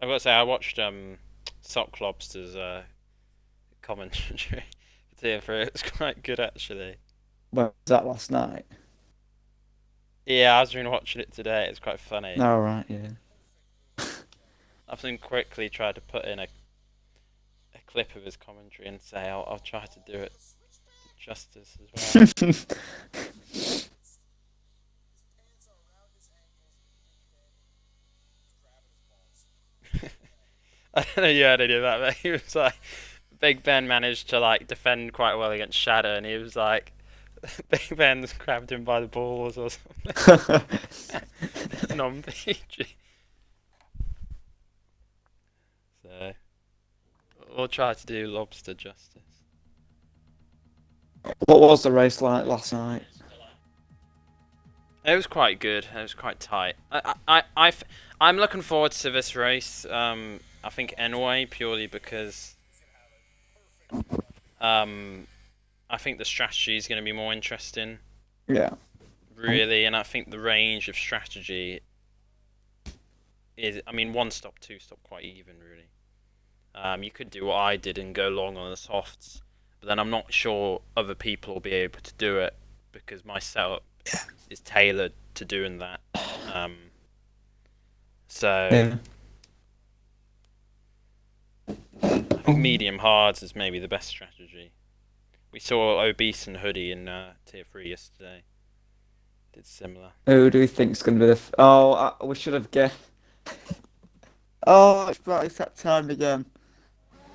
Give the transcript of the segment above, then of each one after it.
I've got to say, I watched Sock Lobster's commentary for TF3. It was quite good actually. When was that last night? Yeah, I was been watching it today. It's quite funny. Oh, right, yeah. I've been quickly tried to put in a clip of his commentary and say I'll try to do it justice as well. I don't know you heard any of that, but he was like, Big Ben managed to like defend quite well against Shadow, and he was like, Big Ben's grabbed him by the balls or something. Non-PG. So we'll try to do Lobster justice. What was the race like last night? It was quite good. It was quite tight. I'm looking forward to this race. I think anyway, purely because um, I think the strategy is going to be more interesting, Yeah. really, and I think the range of strategy is, I mean, one stop, two stop, quite even, really. You could do what I did and go long on the softs, but then I'm not sure other people will be able to do it because my setup is tailored to doing that. Um, so Yeah. I think medium hards is maybe the best strategy. We saw Obese and Hoodie in Tier 3 yesterday. Did similar. Who do we think's going to be the... we should have guessed. Oh, it's that time again.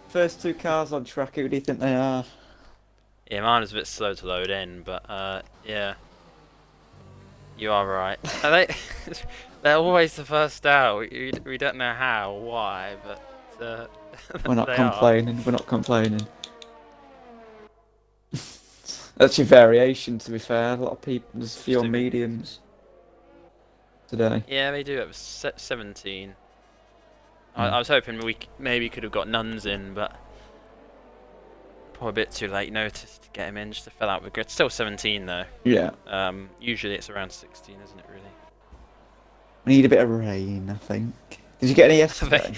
First two cars on track, who do you think they are? Yeah, mine was a bit slow to load in, but yeah, you are right. Are they? They're always the first out. We don't know how, or why, but We're not they are. complaining, we're not complaining. That's your variation, to be fair. A lot of people, there's a few Just on a bit. mediums today. Yeah, they do. It was 17. Hmm. I was hoping we maybe could have got nuns in, but probably a bit too late notice to get him in. Just to fill out the grid. Still 17 though. Yeah. Usually it's around 16, isn't it? Really. We need a bit of rain, I think. Did you get any I think- yesterday?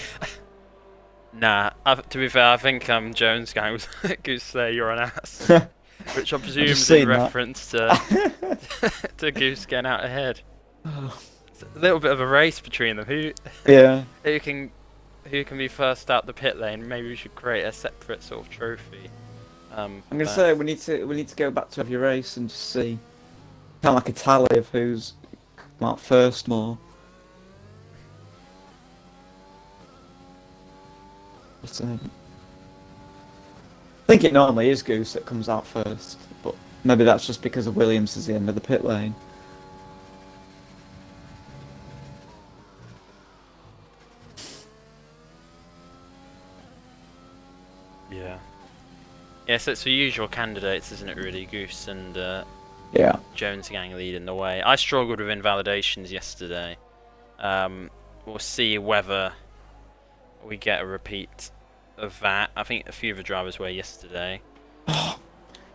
Nah, to be fair, I think Jones gang was Goose Slayer, you're an ass, which I presume just is in seen that. reference to to Goose getting out ahead. It's a little bit of a race between them. Yeah. Who can who can be first out the pit lane? Maybe we should create a separate sort of trophy. I'm For gonna that. say we need to go back to every race and just see kind of like a tally of who's come out first more. But, I think it normally is Goose that comes out first, but maybe that's just because of Williams is the end of the pit lane. Yeah. Yeah, so it's the usual candidates, isn't it? Really, Goose and Yeah. Jones gang leading the way. I struggled with invalidations yesterday. We'll see whether we get a repeat of that. I think a few of the drivers were yesterday.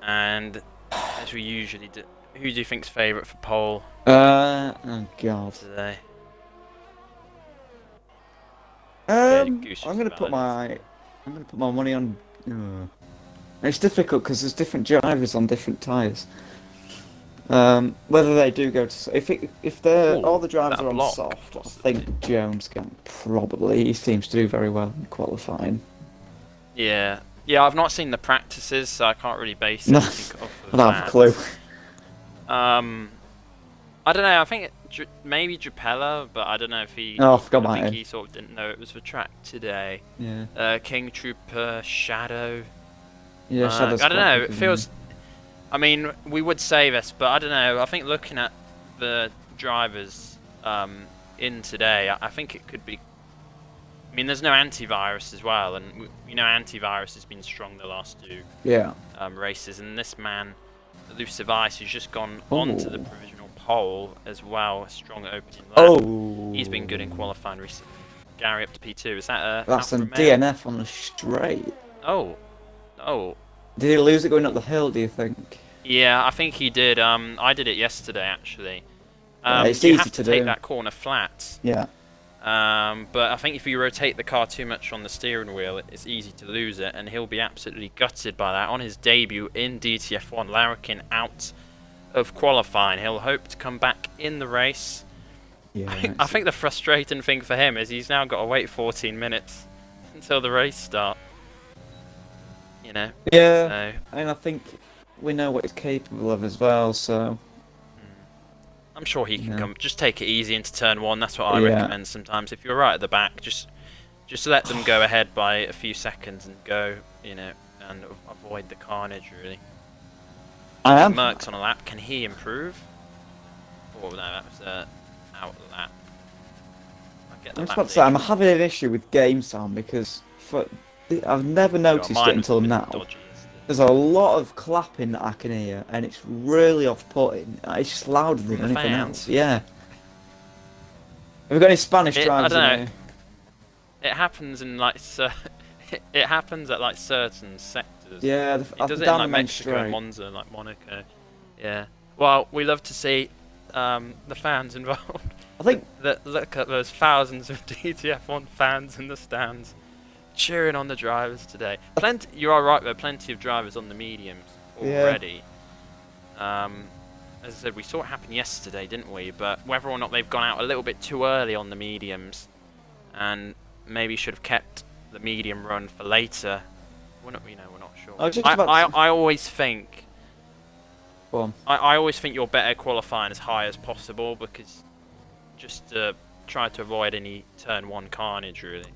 And as we usually do, who do you think's favourite for pole Oh God. today? Clearly Goose I'm was gonna put validated. my money on. It's difficult because there's different drivers on different tyres. Whether they do go to if they're all Ooh, the drivers that are on block, soft, I possibly. think Jones can probably. He seems to do very well in qualifying. Yeah. Yeah, I've not seen the practices, so I can't really base No, anything off I of don't have a clue. that. I don't know. I think maybe Drapella, but I don't know if he. Oh, I forgot I about think him. he sort of didn't know it was the track today. Yeah, King Trooper, Shadow. yeah. Shadow's I don't quite know. good, It isn't feels. I mean, we would say this, but I don't know. I think looking at the drivers in today, I think it could be. I mean, there's no antivirus as well, and antivirus has been strong the last two he? Yeah. races, and this man, Elusive Ice, who's just gone onto the Oh. provisional pole as well, a strong opening lap. Oh. He's been good in qualifying recently. Gary up to P2. Is that a That's Alfa a Romeo? DNF on the straight. Oh, oh, Did he lose it going up the hill? Do you think? yeah, I think he did. I did it yesterday actually. Yeah, it's You easy have to to take do. that corner flat. Yeah. But I think if you rotate the car too much on the steering wheel, it's easy to lose it, and he'll be absolutely gutted by that. On his debut in DTF1, Larrikin out of qualifying. He'll hope to come back in the race. Yeah. I think the frustrating thing for him is he's now got to wait 14 minutes until the race starts. You know? Yeah. So, And I think we know what he's capable of as well, so... I'm sure he can Yeah. come. Just take it easy into turn 1. That's what I Yeah. recommend sometimes. If you're right at the back, just let them go ahead by a few seconds and go, you know, and avoid the carnage, really. I am. Merck's on a lap. Can he improve? Oh, no, that was out lap. I'll get the I was lap about to say, I'm data. having an issue with game sound because I've never noticed Mine it was until a bit now. dodgy yesterday. There's a lot of clapping that I can hear, and it's really off-putting. It's just louder than From the anything fans? else. Yeah. Have we got any Spanish I drivers in don't know. here? It happens in like it happens at like certain sectors. Yeah, It does it in down like the main Mexico and straight. Monza, like Monaco. Yeah. Well, we love to see the fans involved. I think Look at those thousands of DTF1 fans in the stands cheering on the drivers today. You are right, there are plenty of drivers on the mediums already. As I said, we saw it happen yesterday, didn't we? But whether or not they've gone out a little bit too early on the mediums, and maybe should have kept the medium run for later. We're not sure. I was just about to- I always think Go on. I always think you're better qualifying as high as possible, because just to try to avoid any turn 1 carnage, really.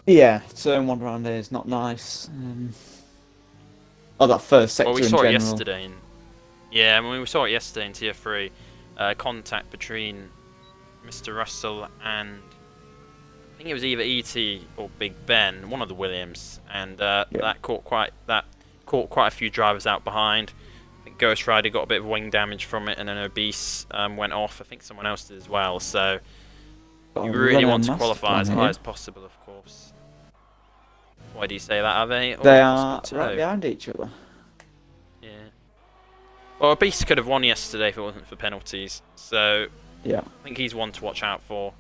Yeah, turn 1 round here is not nice. Oh, that first sector Well, we in saw general. it yesterday. We saw it yesterday in Tier 3. Contact between Mr. Russell and I think it was either ET or Big Ben, one of the Williams, and that caught quite a few drivers out behind. I think Ghost Rider got a bit of wing damage from it, and then Obese went off. I think someone else did as well. So you really want to qualify as high as possible, of course. Why do you say that, are they? They are right behind each other. Yeah. Well, Obese could have won yesterday if it wasn't for penalties. So Yeah. I think he's one to watch out for.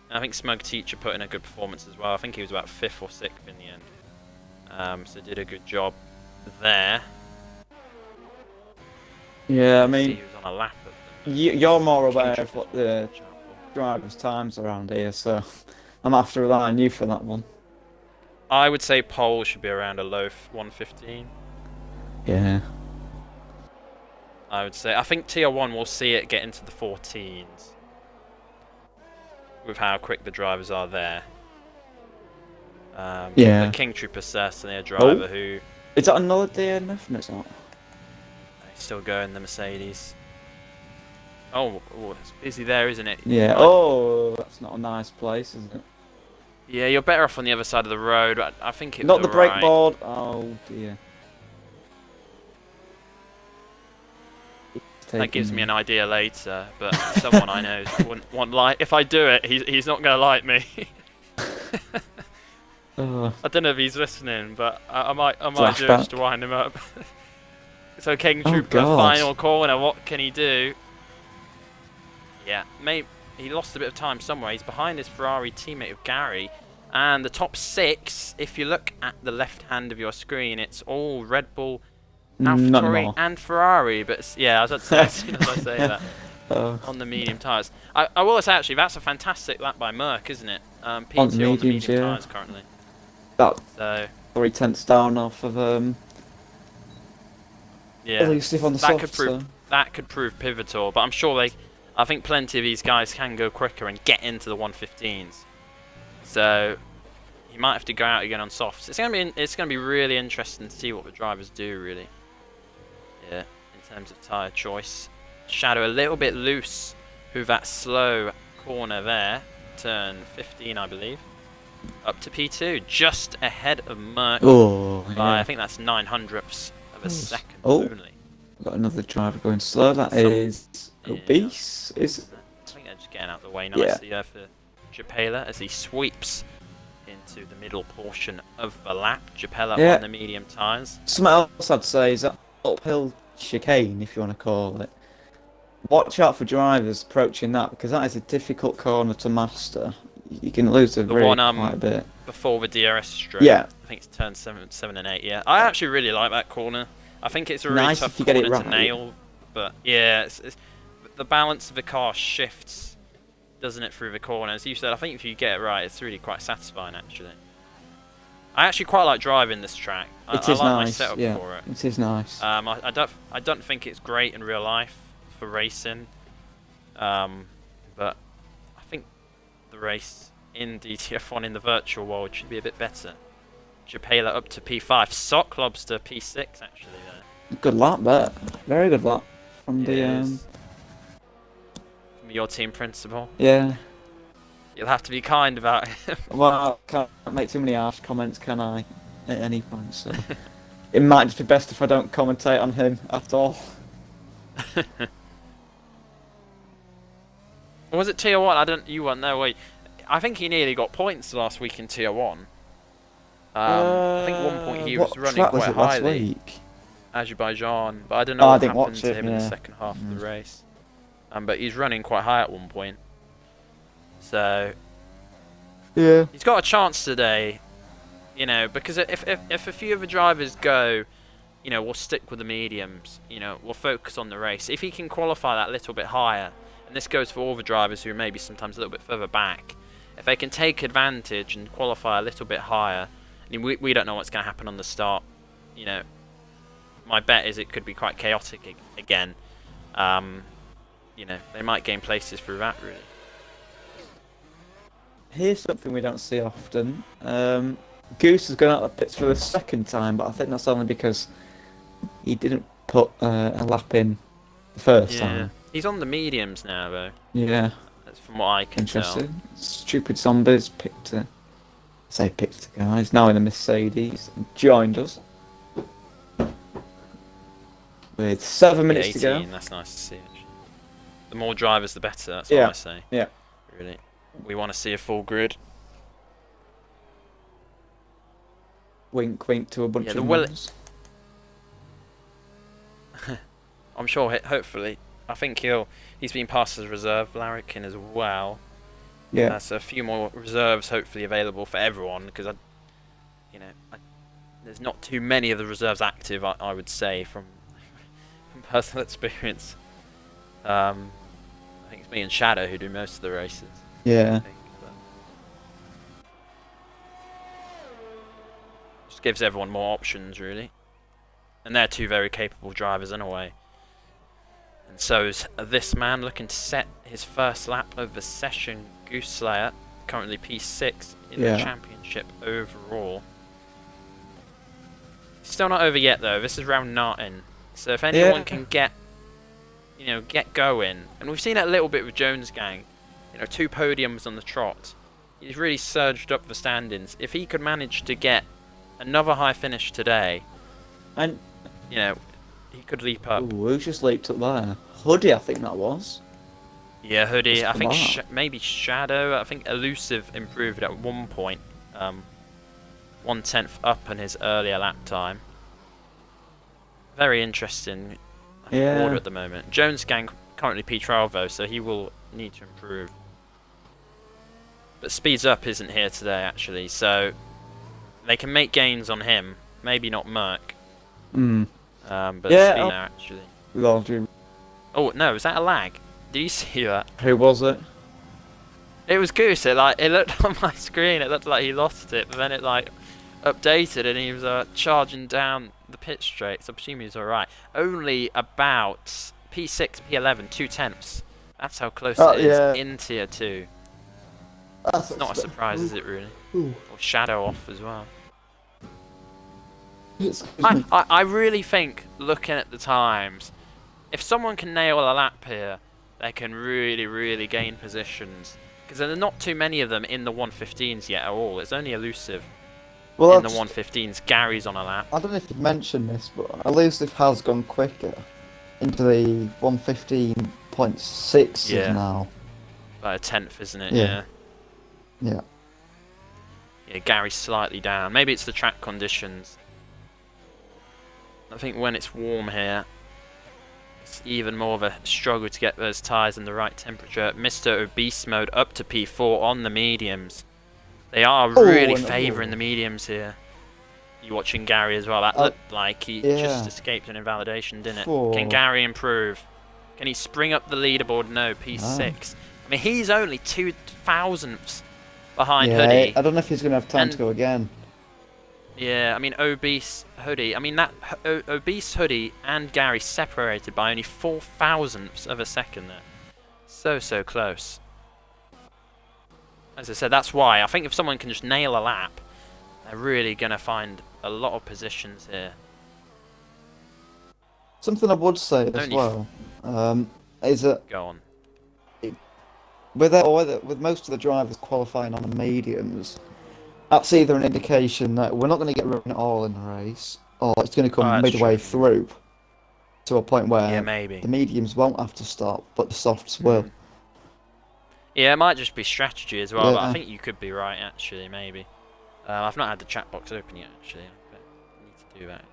And I think Smug Teacher put in a good performance as well. I think he was about 5th or 6th in the end. So did a good job there. Yeah, I mean, He was on a lap at you're more King aware of Triple what the watch out for. drivers' times around here, so I'm after rely on you for that one. I would say pole should be around a low 115. Yeah. I would say. I think Tier 1 will see it get into the 14s. With how quick the drivers are there. Yeah. The King Trooper certainly a driver who Is that another DNF? No, it's not. he's still going the Mercedes. Oh, it's busy there, isn't it? Yeah. Like, Oh, that's not a nice place, is it? yeah, you're better off on the other side of the road. I think it Not was the brake alright. board. Oh dear. That gives me an idea later, but someone I know wouldn't want like. If I do it, he's not going to like me. Oh, I don't know if he's listening, but I might do it Flashback. just to wind him up. So King Oh, Trooper, God. final corner. What can he do? Yeah, maybe he lost a bit of time somewhere. He's behind his Ferrari teammate of Gary, and the top 6. If you look at the left hand of your screen, it's all Red Bull, not AlphaTauri, anymore. and Ferrari. But yeah, as I say, as soon as I say that. Oh, On the medium tyres. I will say, actually, that's a fantastic lap by Merck, isn't it? P2 On on the mediums, medium yeah. tyres currently. that So, 3/10 down off of yeah. at least if on the That soft. could prove that could prove pivotal, but I'm sure I think plenty of these guys can go quicker and get into the 115s. So you might have to go out again on softs. It's gonna be really interesting to see what the drivers do, really. Yeah, in terms of tyre choice. Shadow a little bit loose through that slow corner there. Turn 15, I believe. Up to P2, just ahead of Merck Oh, by, yeah. I think that's 900ths of a second Oh. only. Got another driver going slow. That is Yeah. Obese. Is I think they're just getting out of the way Yeah. nicely there for Japela as he sweeps into the middle portion of the lap. Japela Yeah. on the medium tyres. something else I'd say is that uphill chicane, if you want to call it. watch out for drivers approaching that because that is a difficult corner to master. You can lose a The really one quite a bit. before the DRS straight. Yeah. I think it's turn 7 and 8. Yeah, I actually really like that corner. I think it's a really Nice tough if you get it corner to right. nail, but yeah, the balance of the car shifts, doesn't it, through the corner? As you said, I think if you get it right, it's really quite satisfying actually. I actually quite like driving this track. I It is like my nice. setup Yeah, for it. it is nice. I don't think it's great in real life for racing, but I think the race in DTF1 in the virtual world should be a bit better. Japela up to P5, Sock Lobster P6 actually there. Good lap there. Very good lap from the Yes. From your team principal. yeah. You'll have to be kind about him. Well, can't make too many harsh comments, can I? At any point, so it might just be best if I don't commentate on him at all. Was it Tier 1? You weren't there, wait. I think he nearly got points last week in Tier 1. I think at one point he was running track was quite it last highly. week? Azerbaijan, but I don't know Oh, I what didn't happened watch to it, him in the yeah. second half of the race. But he's running quite high at one point. So Yeah. he's got a chance today, you know, because if a few of the drivers go, you know, we'll stick with the mediums, you know, we'll focus on the race. If he can qualify that little bit higher, and this goes for all the drivers who are maybe sometimes a little bit further back, if they can take advantage and qualify a little bit higher, I mean, we don't know what's going to happen on the start, you know. My bet is it could be quite chaotic again. You know, they might gain places through that, really. Here's something we don't see often. Goose has gone out of the pits for the second time, but I think that's only because he didn't put a lap in the first time. He's on the mediums now, though. Yeah. That's from what I can tell. Interesting. Stupid Zombies picked a guy. He's now in a Mercedes and joined us. With 7 minutes to go. That's nice to see, actually. The more drivers, the better, that's Yeah. what I say. Yeah. Really. We want to see a full grid. Wink, wink to a bunch of Will- nods. I'm sure, hopefully. I think he's been passed as reserve, Larrikin as well. Yeah. There's a few more reserves hopefully available for everyone, because there's not too many of the reserves active, I would say, from personal experience. I think it's me and Shadow who do most of the races. Yeah. I think, but just gives everyone more options, really. And they're two very capable drivers in a way. And so is this man looking to set his first lap of the session. Goose Slayer, currently P6 in the championship overall. Still not over yet though. This is round 9. So if anyone can get going, and we've seen it a little bit with Jones Gang. You know, 2 podiums on the trot. He's really surged up the standings. If he could manage to get another high finish today, And you know, he could leap up. ooh, who's just leaped up there? Hoodie, I think that was. Yeah, Hoodie. Just I think come on. maybe Shadow. I think Elusive improved at one point. 1/10 up on his earlier lap time. Very interesting order at the moment. Jones Gang currently P12 though, so he will need to improve. But Speeds Up isn't here today actually, so they can make gains on him. Maybe not Merc. But Speeder actually. With all due. Oh no, was that a lag? Did you see that? Who was it? It was Goose. It looked on my screen. It looked like he lost it, but then it updated and he was charging down the pit straight. So I presume he's all right. Only about P6, P11, 2/10. That's how close it is in Tier 2. It's not a surprise, is it really? Or Shadow off as well. I really think, looking at the times, if someone can nail a lap here, they can really, really gain positions. Because there are not too many of them in the 115s yet at all. It's only Elusive in the 115s. Gary's on a lap. I don't know if you've mentioned this, but Elusive has gone quicker into the 115.6 now. About a 10th, isn't it? Yeah. Yeah, Gary's slightly down. Maybe it's the track conditions. I think when it's warm here, It's even more of a struggle to get those tyres in the right temperature. Mr. Obese mode up to P4 on the mediums. They are really favouring the mediums here. You watching Gary as well? That looked like he just escaped an invalidation, didn't it? Can Gary improve? Can he spring up the leaderboard? No, P6. I mean, he's only 2 thousandths behind Hoodie. I don't know if he's going to have time to go again. Yeah, I mean, Obese Hoodie. I mean, that Obese Hoodie and Gary separated by only 4 thousandths of a second there. So close. As I said, that's why. I think if someone can just nail a lap, they're really going to find a lot of positions here. Something I would say as well is that... Go on. With most of the drivers qualifying on the mediums, that's either an indication that we're not going to get run at all in the race, or it's going to come midway through to a point where the mediums won't have to stop, but the softs will. Yeah, it might just be strategy as well, but I think you could be right, actually, maybe. I've not had the chat box open yet, actually. I need to do that,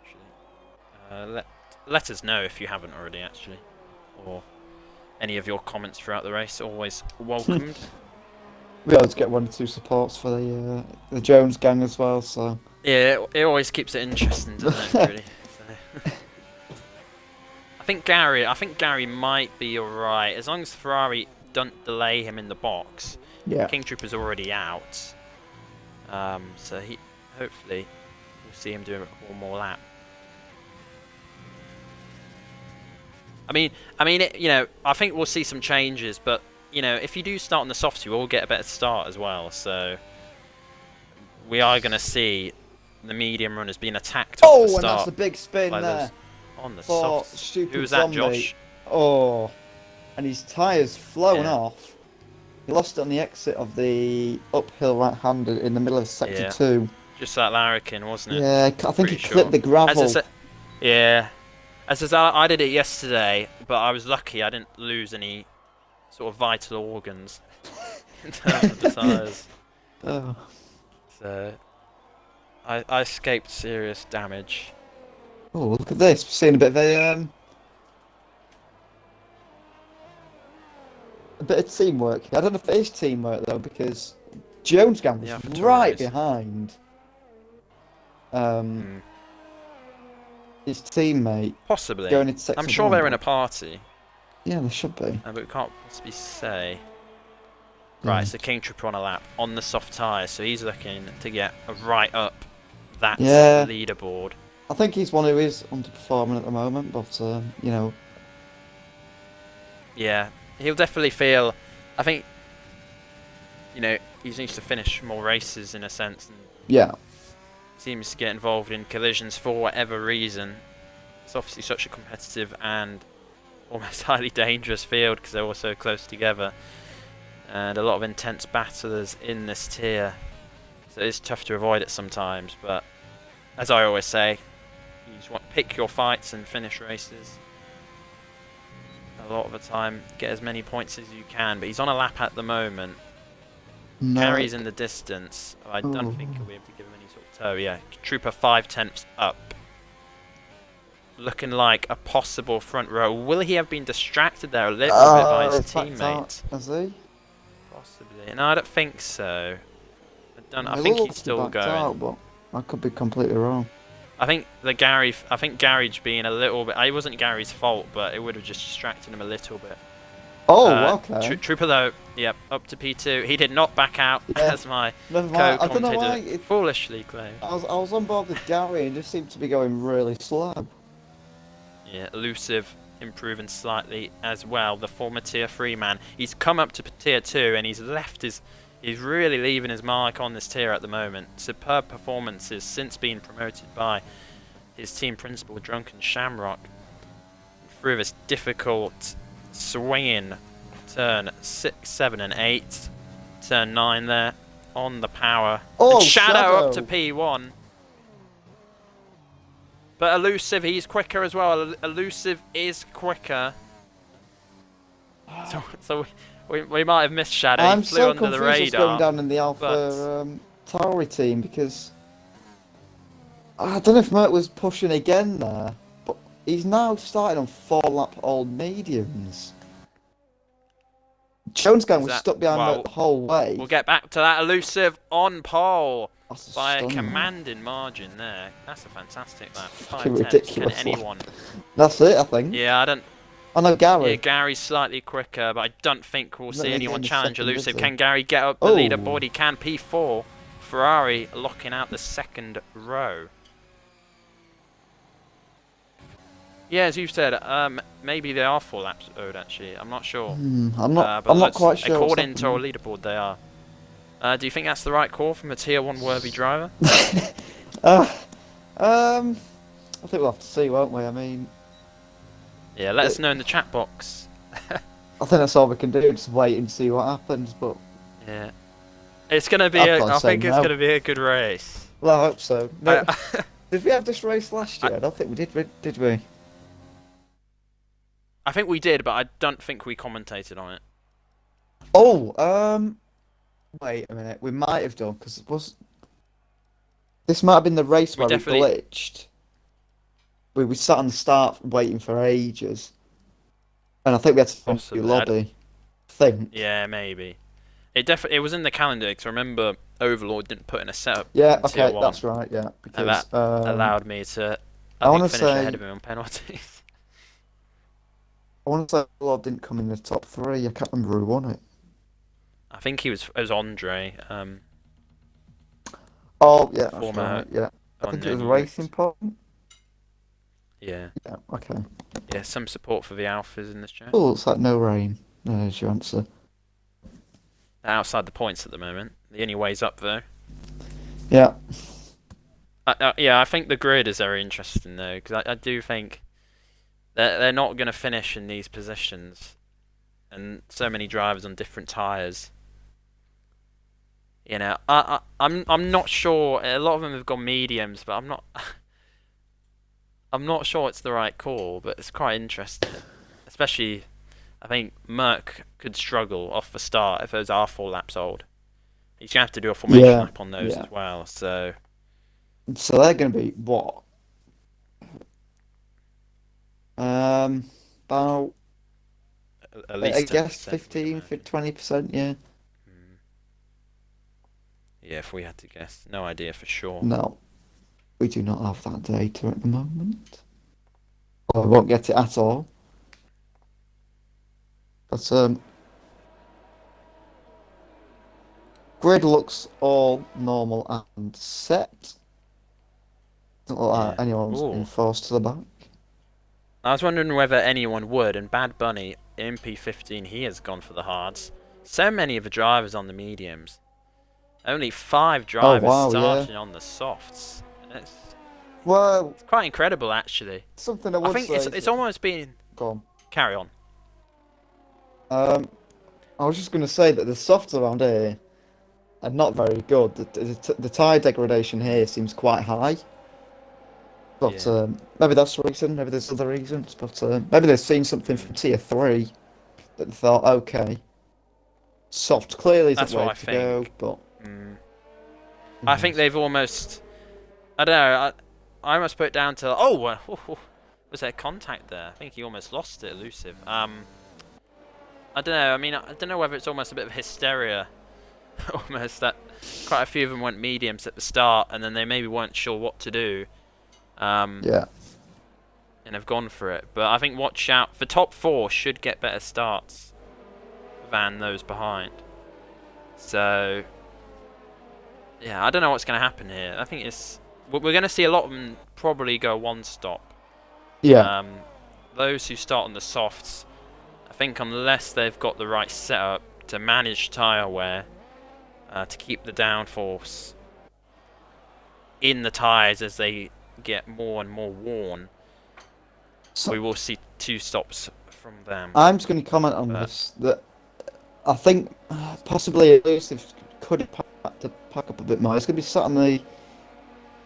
actually. Let us know if you haven't already, actually, or any of your comments throughout the race. Always welcomed. We always get 1 or 2 supports for the Jones gang as well, so... Yeah, it always keeps it interesting, doesn't it, really? So. I think Gary might be alright, as long as Ferrari don't delay him in the box. Yeah. King Trooper's already out. So hopefully we'll see him do one more lap. I mean, I think we'll see some changes, but if you do start on the softs, you will get a better start as well. So we are going to see the medium runners being attacked off the start. And that's a big spin there on the softs. Who was that, Josh? Oh, and his tyres flown off. He lost it on the exit of the uphill right-handed in the middle of sector 2. Just like Larrikin, wasn't it? Yeah, I think he clipped the gravel. As I said, I did it yesterday, but I was lucky I didn't lose any sort of vital organs in terms of the tyres. So I escaped serious damage. Oh, look at this. We're seeing a bit of a bit of teamwork. I don't know if it is teamwork though, because Jones gang was right behind his teammate. Possibly. Going into sector I'm sure they're in a party. Yeah, they should be. But we can't possibly say. Right, so King Trooper on a lap on the soft tyres, so he's looking to get right up that leaderboard. I think he's one who is underperforming at the moment, but yeah, he'll definitely feel. I think he needs to finish more races in a sense. And seems to get involved in collisions for whatever reason. It's obviously such a competitive and almost highly dangerous field because they're all so close together, and a lot of intense battlers in this tier. So it's tough to avoid it sometimes. But as I always say, you just want to pick your fights and finish races. A lot of the time, get as many points as you can. But he's on a lap at the moment. Gary's in the distance. I don't think he'll be able to give him any sort of tow. Yeah, Trooper 5/10 up. Looking like a possible front row. Will he have been distracted there a little bit by his teammate? Has he? Possibly. No, I don't think so. I think he's still going. Out, but I could be completely wrong. I think Gary's being a little bit. It wasn't Gary's fault, but it would have just distracted him a little bit. Oh, okay. Trooper though, yep, up to P2. He did not back out, as my co-commentator foolishly claimed. I was on board with Gary and just seemed to be going really slow. Yeah, elusive, improving slightly as well. The former Tier 3 man. He's come up to Tier 2 and he's really leaving his mark on this tier at the moment. Superb performances since being promoted by his team principal, Drunken Shamrock. Through this difficult swinging turn 6, 7 and 8. Turn 9 there on the power. Oh, and Shadow up to P1. But Elusive, he's quicker as well. Elusive is quicker. So we might have missed Shadow. I'm he flew so under the confused what's radar. going down in the Alpha Tauri team because I don't know if Mert was pushing again there, but He's now starting on 4-lap old mediums. Jones gang was stuck behind the whole way. We'll get back to that. Elusive on pole by a stunning commanding margin there. That's a fantastic lap. 5 ridiculous. Can anyone? That's it, I think. Yeah, I don't. I know Gary. Yeah, Gary's slightly quicker, but I don't think we'll see anyone challenge Elusive. Can Gary get up the leaderboard? He can. P4. Ferrari locking out the second row. Yeah, as you've said, maybe they are 4 laps owed, actually. I'm not sure. I'm not quite sure. According to our leaderboard, they are. Do you think that's the right call from a Tier 1 worthy driver? I think we'll have to see, won't we? I mean... Yeah, let us know in the chat box. I think that's all we can do, just wait and see what happens, but... Yeah. It's going to be I think it's going to be a good race. Well, I hope so. No, did we have this race last year? I don't think we did we? I think we did, but I don't think we commentated on it. Oh, wait a minute. We might have done, because this might have been the race where we glitched. We sat on the start waiting for ages. And I think we had to possibly lobby. Yeah, maybe. It was in the calendar, because I remember Overlord didn't put in a setup. Yeah, okay, that's right, yeah. Because, and that allowed me to, I think, finish ahead of him on penalties. I want to say Overlord didn't come in the top 3. I can't remember who won it. I think it was Andre. Oh, yeah, that's right, yeah. I think it was Racing Point. Yeah. Yeah, okay. Yeah, some support for the Alphas in this chat. Oh, looks like no rain. There's your answer. They're outside the points at the moment. The only way's up, though. Yeah. Yeah, I think the grid is very interesting, though, because I do think they're not going to finish in these positions. And so many drivers on different tyres. You know, I'm not sure. A lot of them have gone mediums, but I'm not sure it's the right call. But it's quite interesting, especially. I think Merck could struggle off the start if those are 4 laps old. He's gonna have to do a formation lap on those as well. So they're gonna be what? About at least I guess 15-20%, yeah. Yeah, if we had to guess. No idea for sure. No. We do not have that data at the moment. Well, we won't get it at all. But grid looks all normal and set. Doesn't look like anyone's been forced to the back. I was wondering whether anyone would, and Bad Bunny, in P15, he has gone for the hards. So many of the drivers on the mediums. Only 5 drivers starting on the softs. It's quite incredible, actually. Something I think it's almost been... Go on. Carry on. I was just going to say that the softs around here are not very good. The tyre degradation here seems quite high. But maybe that's the reason, maybe there's other reasons. But maybe they've seen something from Tier 3 that they thought, okay, soft clearly is the way to go, but... I think they've almost... I don't know, I almost put it down to... Oh, was there contact there? I think he almost lost it, Elusive. I don't know, I mean, I don't know whether it's almost a bit of hysteria. Almost that quite a few of them went mediums at the start, and then they maybe weren't sure what to do. Yeah. And have gone for it. But I think watch out. The top 4 should get better starts than those behind. So... yeah, I don't know what's going to happen here. I think it's... we're going to see a lot of them probably go 1-stop. Yeah. Those who start on the softs, I think unless they've got the right setup to manage tyre wear, to keep the downforce in the tyres as they get more and more worn, we will see 2 stops from them. I'm just going to comment on this, that I think possibly Elusive could have to pack up a bit more. It's going to be sat on the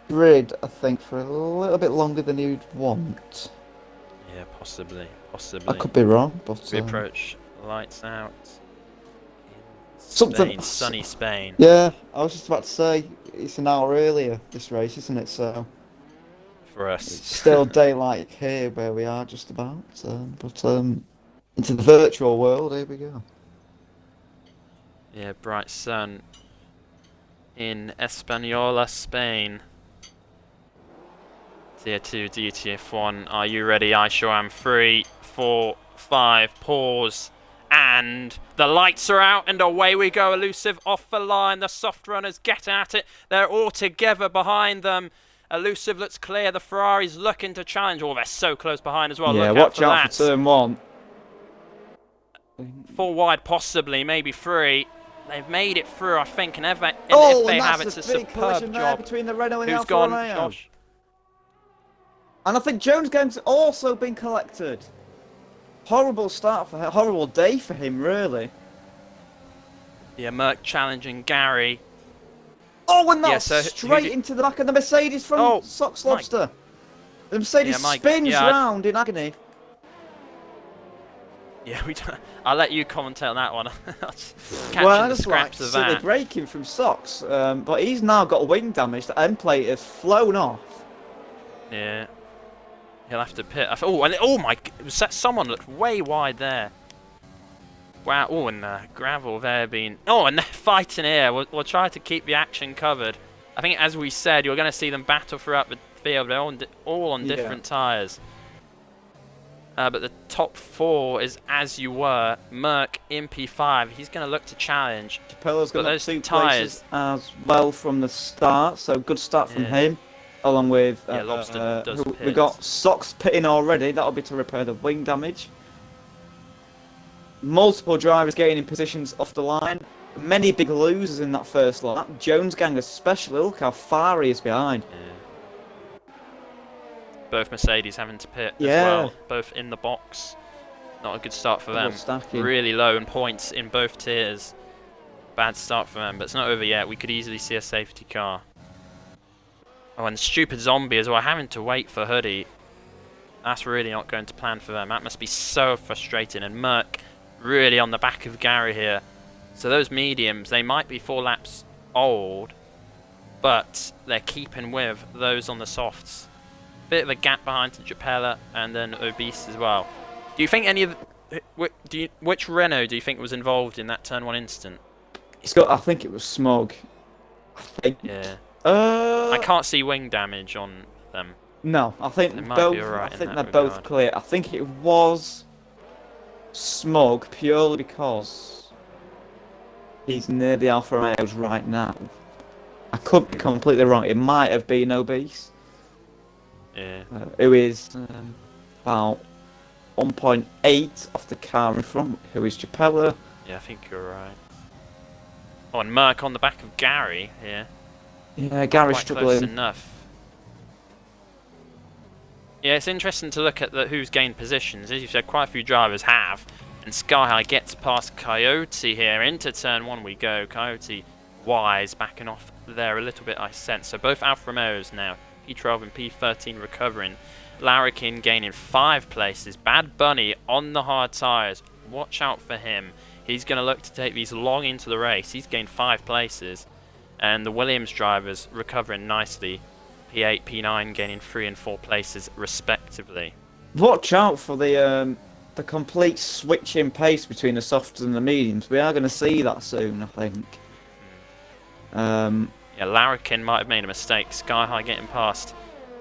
grid, I think, for a little bit longer than you'd want. Yeah, possibly. I could be wrong, but... we approach lights out in Spain, sunny Spain. Yeah, I was just about to say, it's an hour earlier, this race, isn't it? So for us. It's still daylight here where we are just about, but into the virtual world, here we go. Yeah, bright sun in Española, Spain. Tier 2 DTF1, are you ready? I sure am. 3, 4, 5, pause. And the lights are out and away we go. Elusive off the line. The soft runners get at it. They're all together behind them. Elusive looks clear. The Ferrari's looking to challenge. Oh, they're so close behind as well. Yeah, Look watch out out for turn 1. 4 wide, possibly, maybe 3. They've made it through, I think, and if they have, it's a superb job. Between the Renault and the Who's Alfa gone? Romeo. Gosh. And I think Jones Gang's also been collected. Horrible start for him, horrible day for him, really. Yeah, Merck challenging Gary. Oh, and that's straight into the back of the Mercedes from Sox Lobster. The Mercedes spins round in agony. Yeah, I'll let you commentate on that one. Well, that's like silly braking from Sox, but he's now got wing damage. The end plate has flown off. Yeah, he'll have to pit. Oh, and oh my! Someone looked way wide there. Wow! Oh, and the gravel there being. Oh, and they're fighting here. We'll try to keep the action covered. I think, as we said, you're going to see them battle throughout the field. They're all on different tyres. But the top 4 is as you were. Merck in P5. He's going to look to challenge. Capello's got those 2 tyres as well from the start, so good start from him. Along with Lobster does we got Sox pitting already. That'll be to repair the wing damage. Multiple drivers gaining positions off the line. Many big losers in that first lap. Jones Gang especially. Look how far he is behind. Yeah. Both Mercedes having to pit as well. Both in the box. Not a good start for them. Really low in points in both tiers. Bad start for them, but it's not over yet. We could easily see a safety car. Oh, and stupid zombie as well, having to wait for Hoodie. That's really not going to plan for them. That must be so frustrating. And Merck really on the back of Gary here. So those mediums, they might be 4 laps old, but they're keeping with those on the softs. Bit of a gap behind to Japella and then Obese as well. Do you think any of which Renault do you think was involved in that turn 1 incident? I think it was Smog. Yeah. I can't see wing damage on them. No, I think they're both clear. I think it was Smog purely because he's near the Alfa Romeos right now. I could be completely wrong. It might have been Obese. Yeah. Who is about 1.8 off the car in front. Who is Japella? Yeah, I think you're right. Oh, and Merck on the back of Gary here. Yeah, Gary's struggling. Close enough. Yeah, it's interesting to look at who's gained positions. As you said, quite a few drivers have. And Sky High gets past Coyote here. Into turn 1 we go. Coyote wise, backing off there a little bit, I sense. So both Alfa Romeos now. P12 and P13 recovering. Larrikin gaining 5 places. Bad Bunny on the hard tyres. Watch out for him. He's going to look to take these long into the race. He's gained 5 places. And the Williams drivers recovering nicely. P8, P9 gaining 3 and 4 places respectively. Watch out for the complete switch in pace between the softs and the mediums. We are going to see that soon, I think. Yeah, Larrikin might have made a mistake. Sky High getting past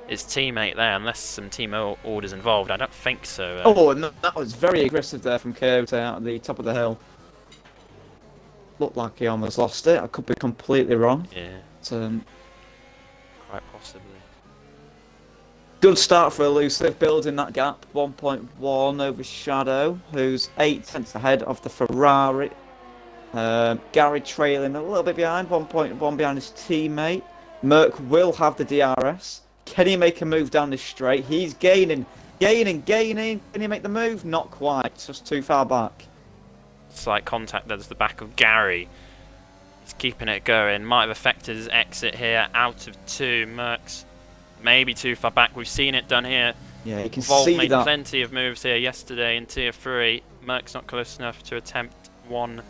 his teammate there, unless some team orders involved. I don't think so. Oh, no, that was very aggressive there from Coyote out at the top of the hill. Looked like he almost lost it. I could be completely wrong. Yeah. But, quite possibly. Good start for Elusive, building that gap. 1.1 over Shadow, who's 8 tenths ahead of the Ferrari. Gary trailing a little bit behind, 1.1 behind his teammate. Merck will have the DRS. Can he make a move down this straight? He's gaining. Can he make the move? Not quite, just too far back. Slight contact there, there's the back of Gary. He's keeping it going. Might have affected his exit here. Out of 2. Merck's maybe too far back. We've seen it done here. Yeah, you can Volt see made that. Plenty of moves here yesterday in Tier 3. Merck's not close enough to attempt 1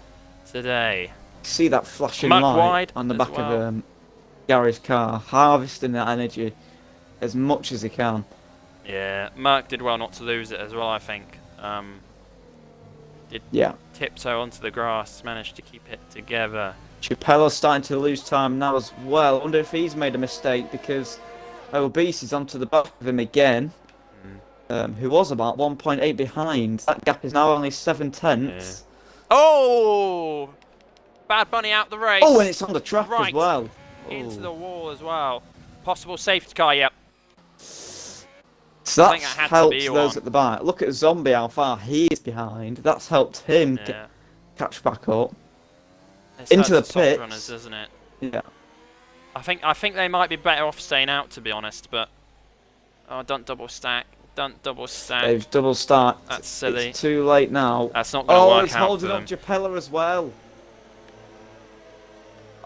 today. See that flashing Merck light wide on the back of Gary's car, harvesting that energy. as much as he can. Yeah, Merck did well not to lose it as well, I think. Did tiptoe onto the grass, managed to keep it together. Chapella's starting to lose time now as well. I wonder if he's made a mistake because Obese is onto the back of him again, who was about 1.8 behind. That gap is now only 7/10. Yeah. Oh! Bad Bunny out the race. Oh, and it's on the track as well. Into the wall as well. Possible safety car, yep. So that's helped those at the back. Look at Zombie, how far he is behind. That's helped him catch back up. Into the pits. Runners, isn't it? Yeah. I think they might be better off staying out, to be honest, but... Oh, don't double stack. Don't double stack. They've double stacked. That's silly. It's too late now. That's not going to work out. Oh, it's holding up Japella as well.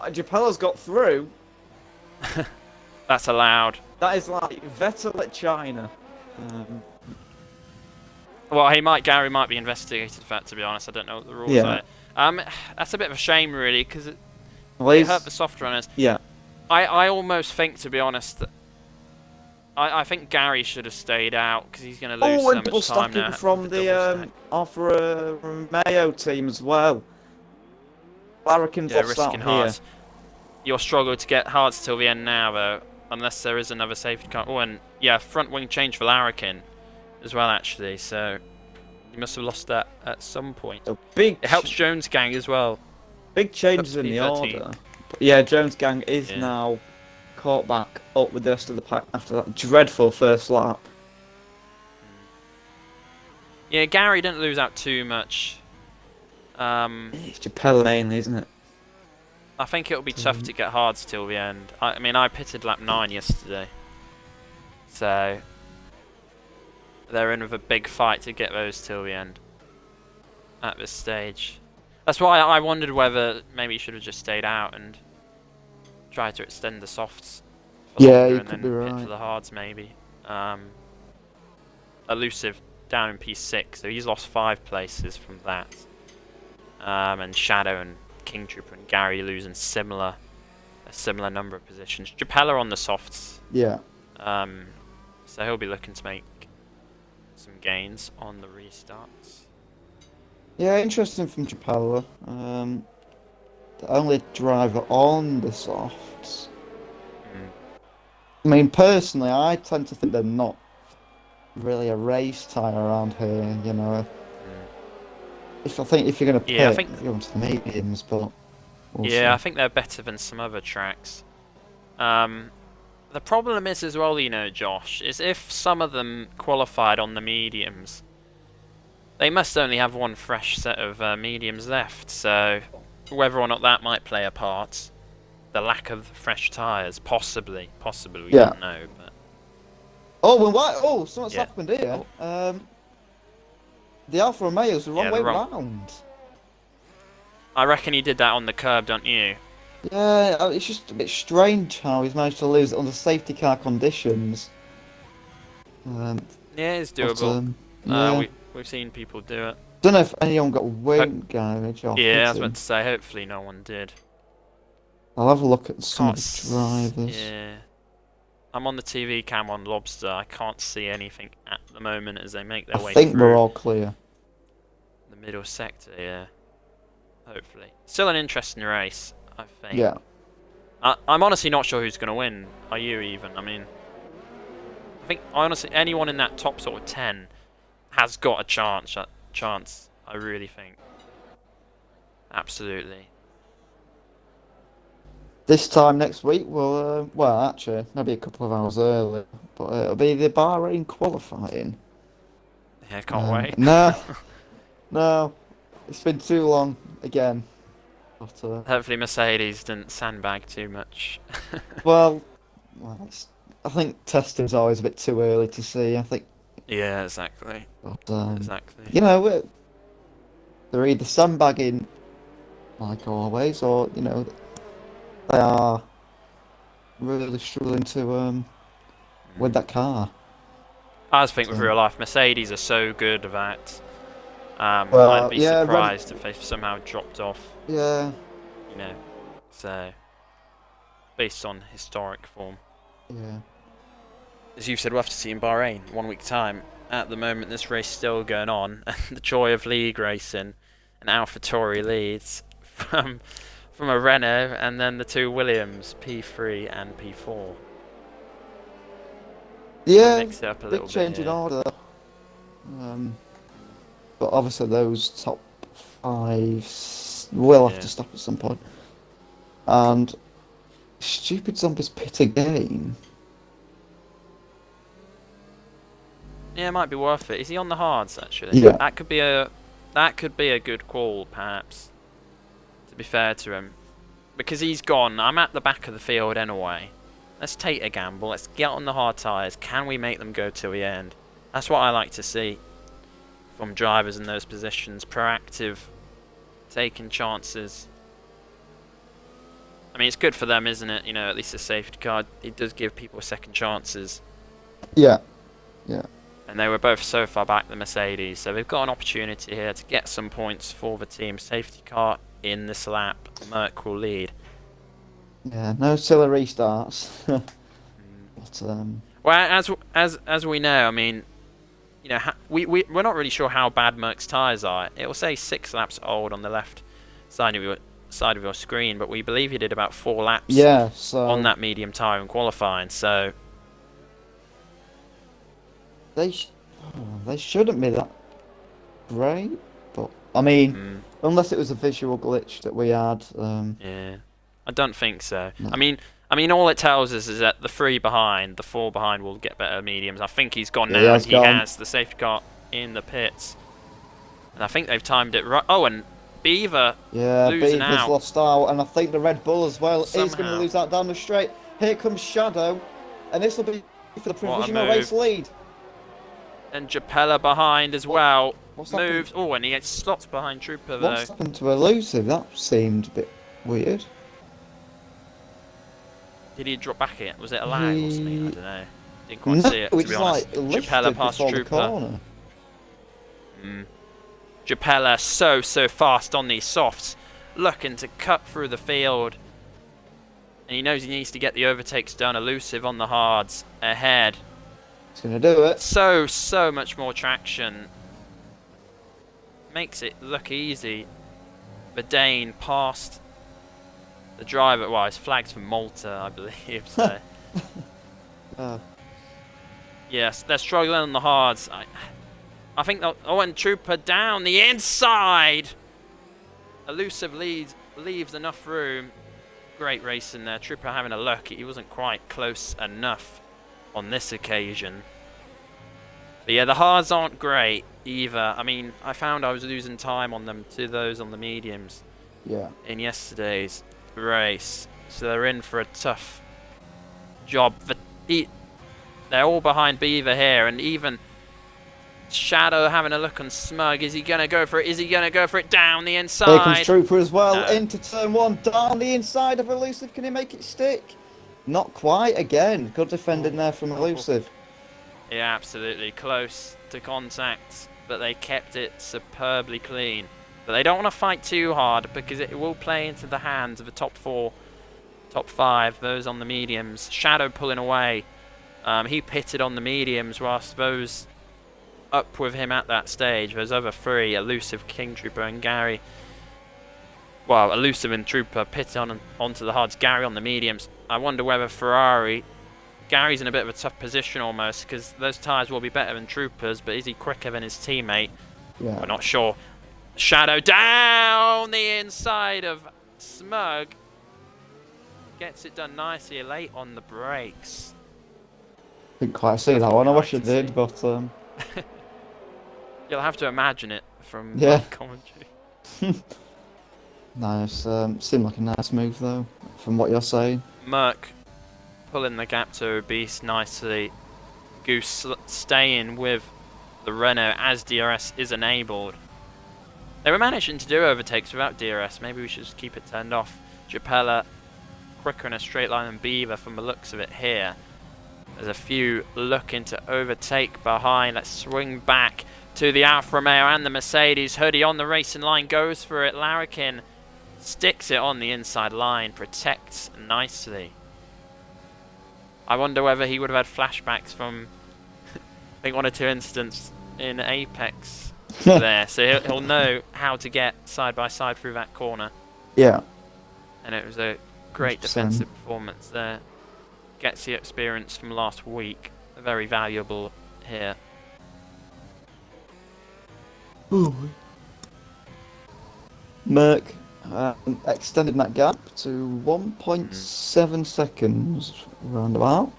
Japella's got through. That's allowed. That is like Vettel at China. Well, Gary might be investigated for that, to be honest. I don't know what the rules are. That's a bit of a shame, really, because it hurt the soft runners. Yeah. I almost think, to be honest, that I think Gary should have stayed out because he's going to lose so much time now. From the Alfa Romeo team as well. Larrikin's risking hards. You'll struggle to get hards till the end now, though, unless there is another safety car. Oh, and yeah, front wing change for Larrikin as well, actually. So you must have lost that at some point. It helps Jones Gang as well. Big changes in the order. Yeah, Jones Gang is now caught back up with the rest of the pack after that dreadful first lap. Yeah, Gary didn't lose out too much. It's Japella mainly, isn't it? I think it'll be tough to get hards till the end. I mean, I pitted lap 9 yesterday. So they're in with a big fight to get those till the end at this stage. That's why I wondered whether maybe you should have just stayed out and tried to extend the softs for longer and then hit for the hards maybe. Elusive down in P6, so he's lost 5 places from that. And Shadow and King Trooper and Gary losing a similar number of positions. Japella on the softs. Yeah. So he'll be looking to make some gains on the restarts. Yeah, interesting from Japella. The only driver on the softs. I mean, personally, I tend to think they're not really a race tyre around here, you know. If you're going to pit, you're going to the mediums, but I think they're better than some other tracks. The problem is as well, you know, Josh, is if some of them qualified on the mediums, they must only have one fresh set of mediums left, so whether or not that might play a part, the lack of fresh tyres, possibly, we don't know. But oh, well, why? Oh, something's happened here. The Alfa Romeo's the wrong way round. I reckon he did that on the curb, don't you? Yeah, it's just a bit strange how he's managed to lose it under safety car conditions. Yeah, it's doable. We've seen people do it. Don't know if anyone got wing damage off. Yeah, I was about to say, hopefully no one did. I'll have a look at some of the drivers. Yeah. I'm on the TV cam on Lobster. I can't see anything at the moment as they make their way through. I think we're all clear. The middle sector, yeah. Hopefully. Still an interesting race, I think. Yeah. I'm honestly not sure who's going to win. Are you even? I mean, I think honestly anyone in that top sort of 10 has got a chance. I really think. Absolutely. This time next week, well, actually, maybe a couple of hours early, but it'll be the Bahrain qualifying. Yeah, can't wait. No, it's been too long again. But, hopefully Mercedes didn't sandbag too much. well, I think testing's always a bit too early to see. I think. Yeah, exactly. But, exactly. You know, they're either sandbagging, like always, or you know. They are really struggling to with that car. I just think with real life, Mercedes are so good that I'd be surprised if they somehow dropped off. Yeah. You know, so based on historic form. Yeah. as you said, we'll have to see in Bahrain in 1 week's time. At the moment, this race is still going on, and the joy of league racing, and AlphaTauri leads from a Renault, and then the two Williams, P3 and P4. Yeah, mix it up a little big change bit in order. But obviously those top 5 will have to stop at some point. And stupid zombies pit again. Yeah, it might be worth it. Is he on the hards actually? Yeah. That could be a good call, perhaps. To be fair to him, because he's gone. I'm at the back of the field anyway. Let's take a gamble. Let's get on the hard tyres. Can we make them go till the end? That's what I like to see from drivers in those positions. Proactive, taking chances. I mean, it's good for them, isn't it? You know, at least a safety car. It does give people second chances. Yeah. Yeah. And they were both so far back, the Mercedes. So they've got an opportunity here to get some points for the team. Safety car in this lap. Merc will lead. Yeah, no silly restarts. But, well, as we know, I mean, you know, we're not really sure how bad Merc's tyres are. It will say 6 laps old on the left side of your screen, but we believe he did about 4 laps on that medium tyre in qualifying. So they shouldn't be that great, but I mean, unless it was a visual glitch that we had. Yeah. I don't think so. No. I mean, all it tells us is that the 4 behind will get better mediums. I think he's gone now, and he has the safety car in the pits. And I think they've timed it right. Oh, and Beaver losing Beaver's out. lost out, and I think the Red Bull as well Somehow. is going to lose out down the straight. Here comes Shadow, and this will be for the provisional race lead. And Japella behind as well. What's Moves. Oh, and he gets stopped behind Trooper though. What's happened to Elusive? That seemed a bit weird. Did he drop back in? Was it a lag or something? I don't know. Didn't quite see it, to be honest. Japella past Trooper. Japella so fast on these softs. Looking to cut through the field. And he knows he needs to get the overtakes done. Elusive on the hards. Ahead. He's going to do it. So much more traction. Makes it look easy. Verdane past the driver. Well, it's flagged for Malta, I believe. So. Yes, they're struggling on the hards. I think they'll... Oh, and Trooper down the inside. Elusive leaves enough room. Great racing there. Trooper having a look. He wasn't quite close enough on this occasion. But yeah, the hards aren't great either. I mean, I found I was losing time on them to those on the mediums. Yeah. In yesterday's race. So they're in for a tough job. They're all behind Beaver here, and even Shadow having a look on Smug. Is he going to go for it? Is he going to go for it down the inside? Here comes Trooper as well, into turn 1, down the inside of Elusive. Can he make it stick? Not quite again. Good defending there from Elusive. Yeah, absolutely. Close to contact, but they kept it superbly clean. But they don't want to fight too hard because it will play into the hands of the top 4, top 5, those on the mediums. Shadow pulling away. He pitted on the mediums whilst those up with him at that stage, those other 3, Elusive, King Trooper and Gary. Well, Elusive and Trooper pitted onto the hards, Gary on the mediums. I wonder whether Gary's in a bit of a tough position almost because those tyres will be better than Trooper's, but is he quicker than his teammate? Yeah. We're not sure. Shadow down the inside of Smug. Gets it done nicely, late on the brakes. Didn't quite see that one. I wish I did, but you'll have to imagine it from commentary. Nice. Seemed like a nice move though, from what you're saying. Merc pulling the gap to Obese nicely. Goose staying with the Renault as DRS is enabled. They were managing to do overtakes without DRS. Maybe we should just keep it turned off. Japella quicker in a straight line than Beaver from the looks of it here. There's a few looking to overtake behind. Let's swing back to the Alfa Romeo and the Mercedes. Hoodie on the racing line, goes for it. Larrikin sticks it on the inside line, protects nicely. I wonder whether he would have had flashbacks from, I think, one or two incidents in Apex there. So he'll know how to get side by side through that corner. Yeah. And it was a great 100%. defensive performance there. Gets the experience from last week. Very valuable here. Ooh. Merc extended that gap to 1.7 seconds, roundabout.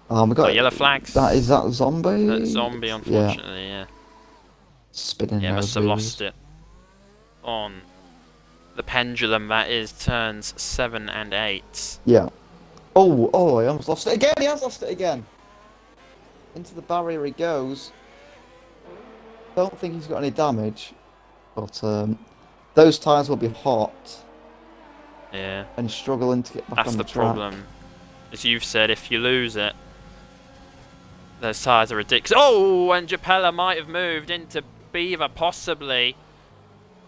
We got yellow flags. That zombie? That zombie, unfortunately, yeah. Spinning. Yeah, must have lost it on the pendulum. That is turns 7 and 8. Yeah. Oh, I almost lost it again. He has lost it again. Into the barrier he goes. Don't think he's got any damage, but those tyres will be hot. Yeah. And struggling to get back on the track. That's the problem. As you've said, if you lose it, those tyres are ridiculous. Oh, and Japella might have moved into Beaver, possibly.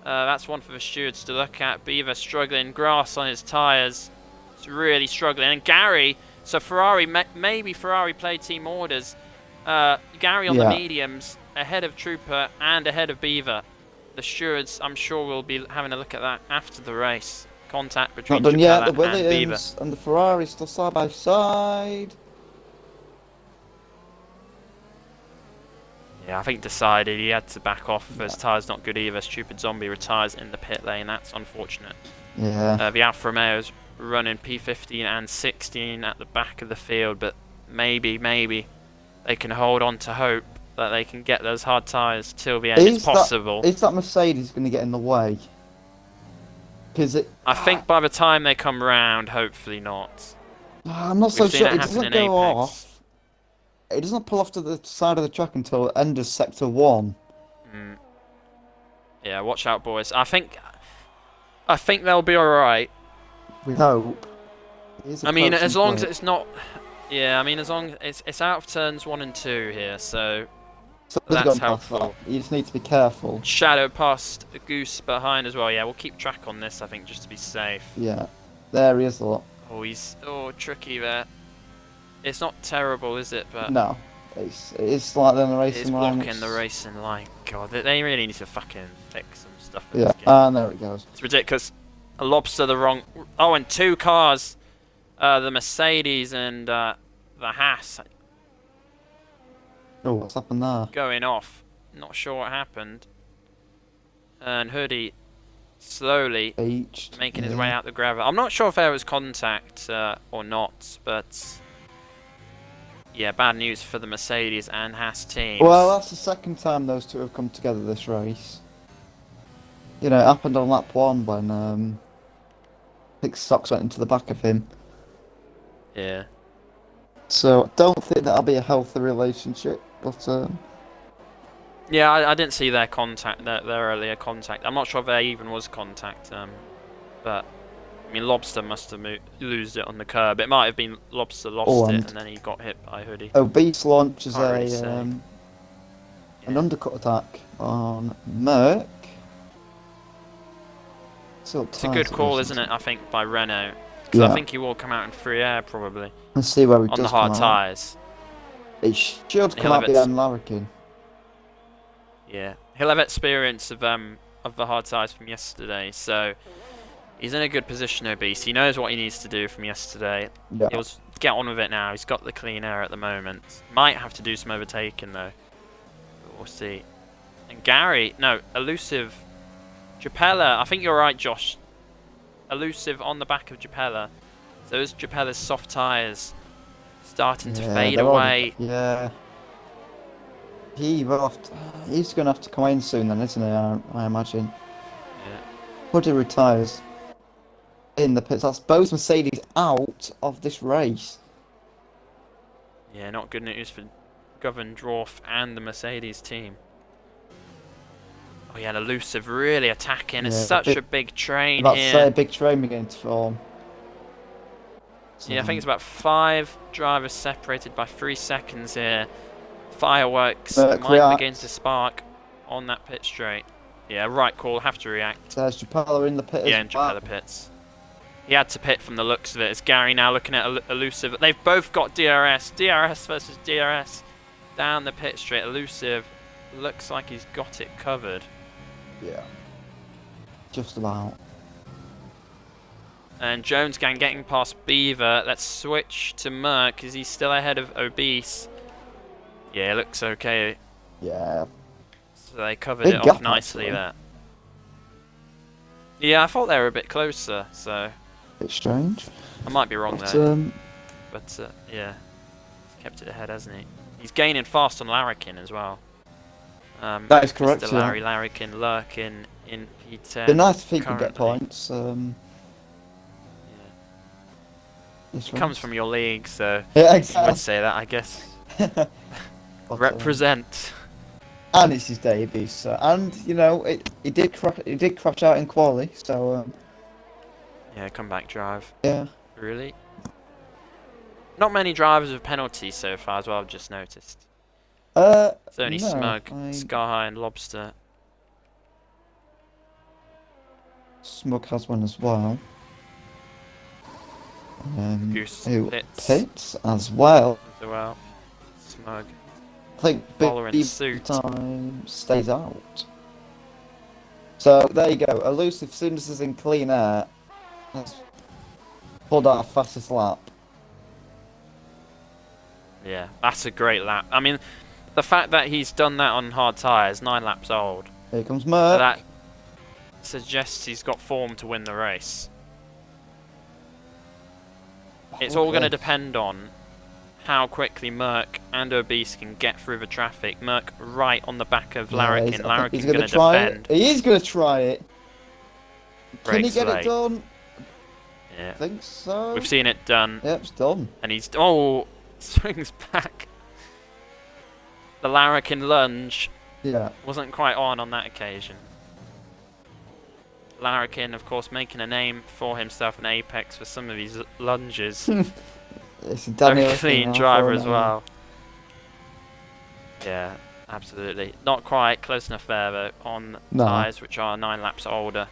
That's one for the stewards to look at. Beaver struggling, grass on his tyres. It's really struggling. And Gary, so Ferrari, maybe Ferrari played team orders. Gary on the mediums, ahead of Trooper and ahead of Beaver. The stewards, I'm sure, will be having a look at that after the race. Contact between Not done yet. Japella The and Beaver. Williams and the Ferrari still side by side. Yeah, I think decided he had to back off. His tyre's not good either. Stupid zombie retires in the pit lane. That's unfortunate. Yeah. The Alfa Romeo's running P15 and 16 at the back of the field, but maybe they can hold on to hope that they can get those hard tyres till the end. It's possible. Is that Mercedes going to get in the way? I think by the time they come round, hopefully not. I'm not so sure. It doesn't go off. It doesn't pull off to the side of the track until the end of Sector 1. Yeah, watch out, boys. I think they'll be alright. We hope. I mean, as long as it's not... Yeah, I mean, as long as it's out of turns 1 and 2 here, so that's helpful. You just need to be careful. Shadow past a Goose behind as well. Yeah, we'll keep track on this, I think, just to be safe. Yeah, there he is a lot. Oh, he's tricky there. It's not terrible, is it? But no, it's like on the racing line. It's blocking the racing line. God, they really need to fucking fix some stuff. Yeah, and there it goes. It's ridiculous. A lobster the wrong. Oh, and 2 cars. The Mercedes and the Haas. Oh, what's happened there? Going off. Not sure what happened. And Hoodie slowly making his way out the gravel. I'm not sure if there was contact or not, but yeah, bad news for the Mercedes and Haas teams. Well, that's the second time those two have come together this race. You know, it happened on lap 1 when I think Socks went into the back of him. Yeah. So I don't think that'll be a healthy relationship, but yeah, I didn't see their contact, their earlier contact. I'm not sure if there even was contact, but I mean, Lobster must have lost it on the curb. It might have been Lobster lost it and then he got hit by Hoodie. Beast launches an undercut attack on Merc. It's a good call, isn't it? I think by Renault. Because I think he will come out in free air probably. Let's see where he does on the hard tyres. It should come out behind Larrikin. Yeah, he'll have experience of the hard tyres from yesterday, so he's in a good position, Obese. He knows what he needs to do from yesterday. Yeah. He'll get on with it now. He's got the clean air at the moment. Might have to do some overtaking though. But we'll see. And Elusive. Japella, I think you're right, Josh. Elusive on the back of Japella. Those Japella's soft tyres starting to fade away. He's going to have to come in soon then, isn't he? I imagine. Yeah. Hoodie retires in the pits. That's both Mercedes out of this race. Yeah, not good news for Govan Dwarf and the Mercedes team. Oh yeah, Elusive really attacking. It's such a big train here. That's a big train beginning to form. So, yeah, I think it's about 5 drivers separated by 3 seconds here. Fireworks might begin to spark on that pit straight. Yeah, right call. Have to react. There's Japella in the pit. Yeah, in Japella pits. He had to pit from the looks of it. It's Gary now looking at Elusive. They've both got DRS. DRS versus DRS. Down the pit straight. Elusive looks like he's got it covered. Yeah. Just about. And Jones Gang getting past Beaver. Let's switch to Merc. Is he still ahead of Obese? Yeah, it looks okay. Yeah. So they covered it off nicely there. Yeah, I thought they were a bit closer, so... Bit strange. I might be wrong there. But, yeah. He's kept it ahead, hasn't he? He's gaining fast on Larrikin as well. That is correct, Mr. Larry Larrikin lurking in P10. It'd be nice if he could get points. Yeah. Comes from your league, so yeah, exactly. You would say that, I guess. But, represent. And it's his debut, so, and you know he did crash out in quali, so. Yeah, comeback drive. Yeah. Really. Not many drivers with penalties so far as well. I've just noticed. It's only no, Smug, Sky High, and Lobster. Smug has one as well. Goose pits as well. Smug. I think Following suit. Time stays out. So there you go. Elusive, as soon as it's in clean air, has pulled out a fastest lap. Yeah, that's a great lap. I mean, the fact that he's done that on hard tyres, 9 laps old. Here comes Merc. That suggests he's got form to win the race. It's all going to depend on how quickly Merc and Obese can get through the traffic. Merc right on the back of Larrikin. Larrikin's going to defend. He is going to try it. Can he get it done? Yeah. I think so. We've seen it done. Yep, it's done. And he's... Oh! Swings back. The Larrikin lunge wasn't quite on that occasion. Larrikin, of course, making a name for himself in Apex for some of these lunges. It's a very clean driver as well. Yeah, absolutely. Not quite close enough there, though, on tyres which are 9 laps older.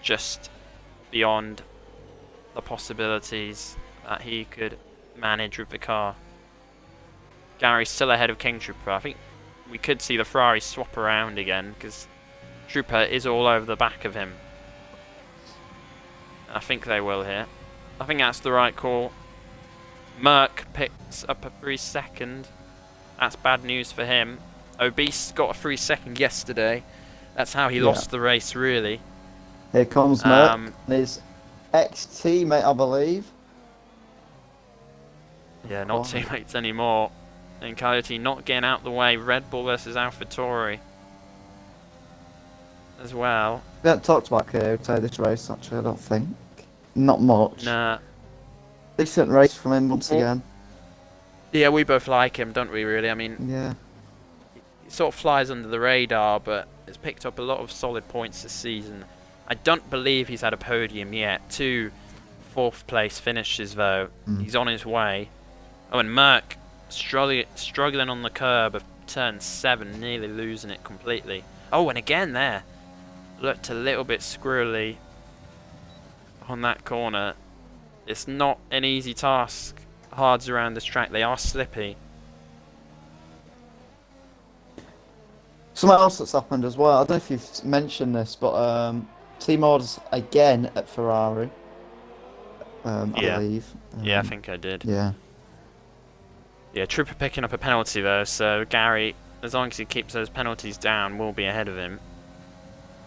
Just beyond the possibilities that he could manage with the car. Gary's still ahead of King Trooper. I think we could see the Ferrari swap around again because Trooper is all over the back of him. I think they will here. I think that's the right call. Merc picks up a 3 second. That's bad news for him. Obese got a 3 second yesterday. That's how he lost the race, really. Here comes Merc, his ex-teammate, I believe. Yeah, not teammates anymore. And Coyote not getting out the way. Red Bull versus AlphaTauri as well. We haven't talked about Coyote this race, actually, I don't think. Not much. Nah. Decent race from him once again. Yeah, we both like him, don't we, really? I mean, he sort of flies under the radar, but has picked up a lot of solid points this season. I don't believe he's had a podium yet. 2 4th place finishes, though. He's on his way. Oh, and Merc struggling on the curb of turn 7, nearly losing it completely. Oh, and again there. Looked a little bit squirrely on that corner. It's not an easy task. Hards around this track, they are slippy. Something else that's happened as well, I don't know if you've mentioned this, but team orders again at Ferrari. I believe. Yeah, I think I did. Yeah. Yeah, Trooper picking up a penalty though, so Gary, as long as he keeps those penalties down, will be ahead of him.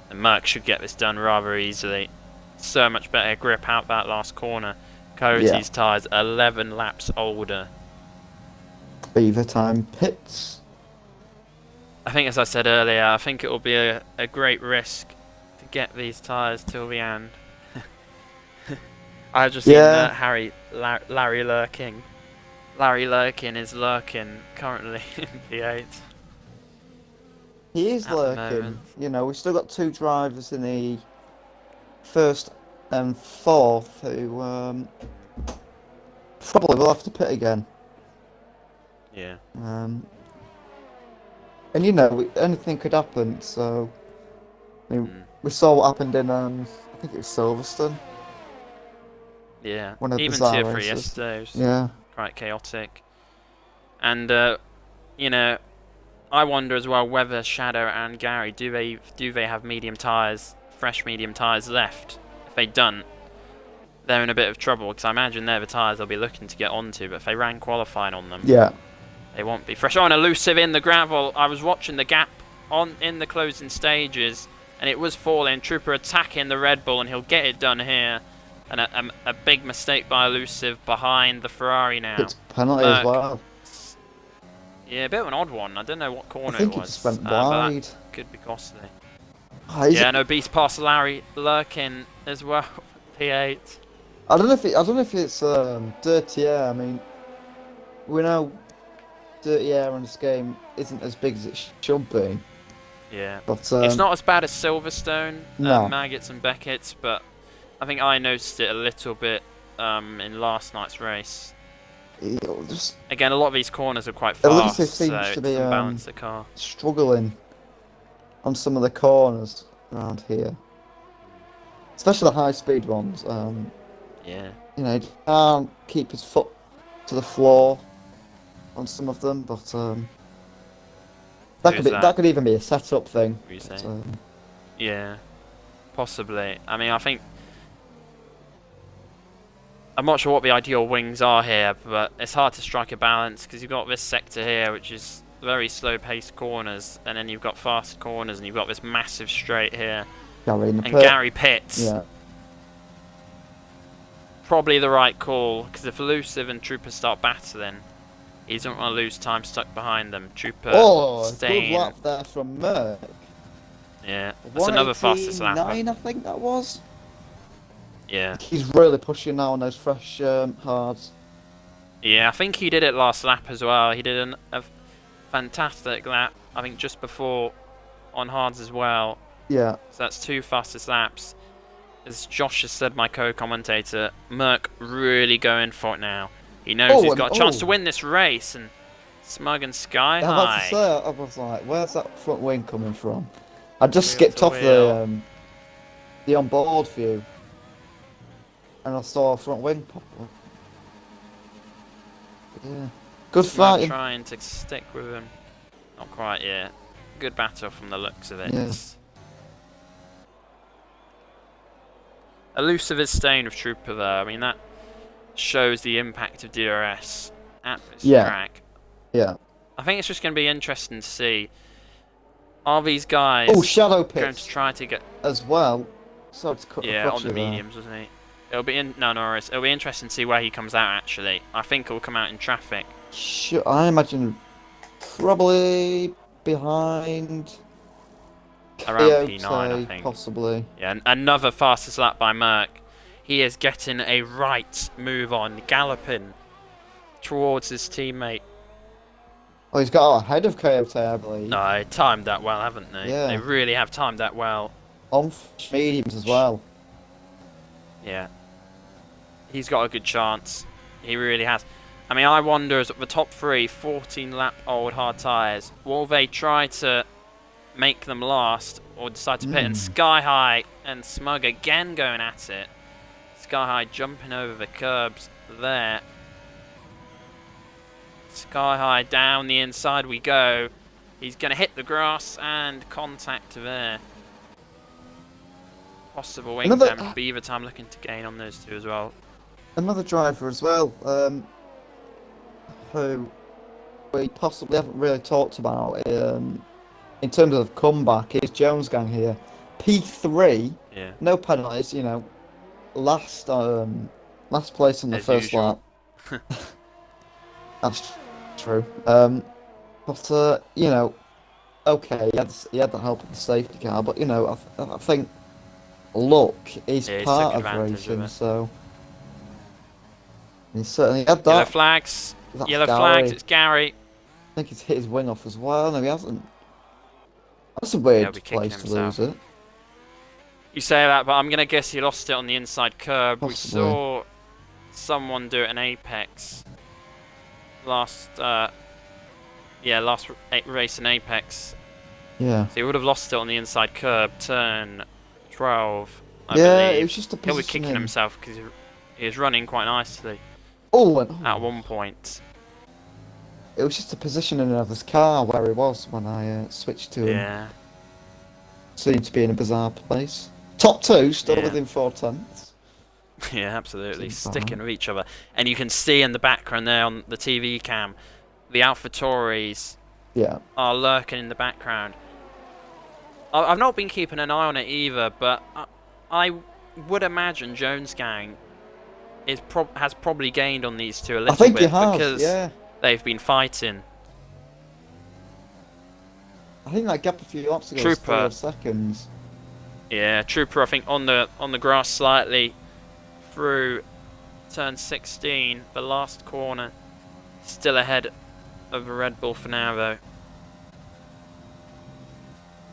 And Merc should get this done rather easily. So much better grip out that last corner. Coyote's tyres 11 laps older. Beaver time pits. I think, as I said earlier, I think it will be a great risk to get these tyres till the end. I've just seen Larry lurking. Larry Lurkin is lurking currently in P8. He is lurking. You know, we've still got 2 drivers in the 1st and 4th who probably will have to pit again. Yeah. And you know, anything could happen. So I mean, we saw what happened in I think it was Silverstone. Yeah, One of the even bizarre Tier 3 races. yesterday was Yeah. quite chaotic. And, you know, I wonder as well whether Shadow and Gary, do they have medium tyres, fresh medium tyres left? If they don't, they're in a bit of trouble, because I imagine they're the tyres they'll be looking to get onto, but if they ran qualifying on them, Yeah. they won't be fresh. Oh, and Elusive in the gravel. I was watching the gap in the closing stages, and it was falling. Trooper attacking the Red Bull, and he'll get it done here. And a big mistake by Elusive behind the Ferrari now. It's penalty as well. Yeah, a bit of an odd one. I don't know what corner I think it was. it just went But wide. that could be costly. Oh, Yeah, no, Beast past Larry Lurkin as well. P8. I don't know if it's dirty air. I mean, we know dirty air in this game isn't as big as it should be. Yeah. But It's not as bad as Silverstone, no. Maggots and Beckett's, but I think I noticed it a little bit in last night's race. Just, again, a lot of these corners are quite fast, seems so to it be doesn't balance the car. Struggling on some of the corners around here, especially the high-speed ones. Yeah. You know, he can't keep his foot to the floor on some of them, but that could even be a setup thing. What are you But, saying? Yeah, possibly. I mean, I think I'm not sure what the ideal wings are here, but it's hard to strike a balance because you've got this sector here, which is very slow-paced corners, and then you've got fast corners, and you've got this massive straight here. Gary pits. Yeah. Probably the right call, because if Elusive and Trooper start battling, he doesn't want to lose time stuck behind them. Trooper staying. Good lap there from Merck. Yeah, that's another fastest lap. 1:18.9, I think that was. Yeah. He's really pushing now on those fresh hards. Yeah, I think he did it last lap as well. He did a fantastic lap, I think just before on hards as well. Yeah. So that's 2 fastest laps. As Josh has said, my co-commentator, Merck really going for it now. He knows he's got a chance to win this race, and Smug and Sky High. I was about to say, I was like, where's that front wing coming from? I just skipped off the on-board view, and I saw a front wing pop up. Yeah. Good fight. Trying to stick with him. Not quite yet. Good battle from the looks of it. Yes. Elusive is staying with Trooper there. I mean, that shows the impact of DRS at this track. Yeah. I think it's just going to be interesting to see, are these guys Shadow pits going to try to get as well? Sorry to cut on the mediums, wasn't he? It'll be it'll be interesting to see where he comes out. Actually, I think he'll come out in traffic. Sure, I imagine probably behind. Around P9, I think. Possibly. Yeah, another fastest lap by Merck. He is getting a right move on, galloping towards his teammate. Oh, he's got ahead of Coyote, I believe. No, they timed that well, haven't they? Yeah. They really have timed that well. On mediums as well. Yeah. He's got a good chance. He really has. I mean, I wonder, as the top 3, 14-lap-old hard tyres, will they try to make them last or decide to pit? And Sky High and Smug again going at it. Sky High jumping over the curbs there. Sky High down the inside we go. He's going to hit the grass and contact there. Possible wing jam. Beaver time looking to gain on those two as well. Another driver as well, who we possibly haven't really talked about in terms of comeback is Jones Gang here. P3, no penalties, you know, last place in the first lap. That's true. But you know, okay, he had the help of the safety car, but you know, I think luck is part of racing, so he certainly had that. Yellow flags. Yellow flags. It's Gary. I think he's hit his wing off as well. No, he hasn't. That's a weird place to lose it. You say that, but I'm gonna guess he lost it on the inside curb. Possibly. We saw someone do it in Apex last race in Apex. Yeah. So he would have lost it on the inside curb, turn 12. I believe. It was just a He'll be kicking himself because He was running quite nicely at one point. It was just the positioning of his car where he was when I switched to him. Yeah. Seemed to be in a bizarre place. Top 2, still within 4/10. Yeah, absolutely. Sticking with each other. And you can see in the background there on the TV cam, the AlphaTauris are lurking in the background. I've not been keeping an eye on it either, but I would imagine Jones Gang has probably gained on these two a little bit because they've been fighting. I think that gap a few laps ago was 4 seconds. Yeah, Trooper I think on the grass slightly through turn 16, the last corner, still ahead of the Red Bull for now though.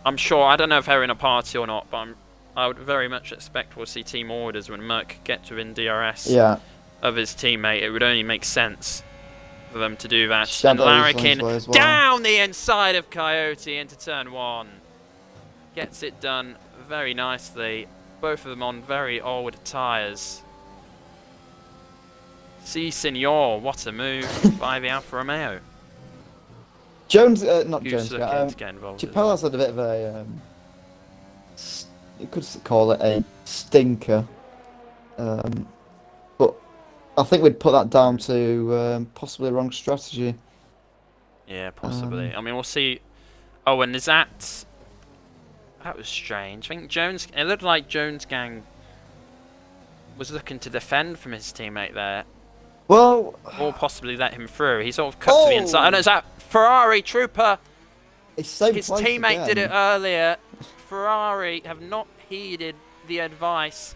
I'm sure, I don't know if they're in a party or not, but I would very much expect we'll see team orders when Merc gets within DRS of his teammate. It would only make sense for them to do that. And Larrikin down the inside of Coyote into turn 1. Gets it done very nicely. Both of them on very old tyres. Si senor, what a move by the Alfa Romeo. Jones, not Jones, Chappelle has had a bit of a, you could call it a stinker, but I think we'd put that down to possibly wrong strategy. Yeah, possibly. I mean, we'll see. Oh, and is that was strange. I think it looked like Jones Gang was looking to defend from his teammate there. Well, or possibly let him through. He sort of cut to the inside. And it's that Ferrari Trooper. His teammate did it earlier. Ferrari have not heeded the advice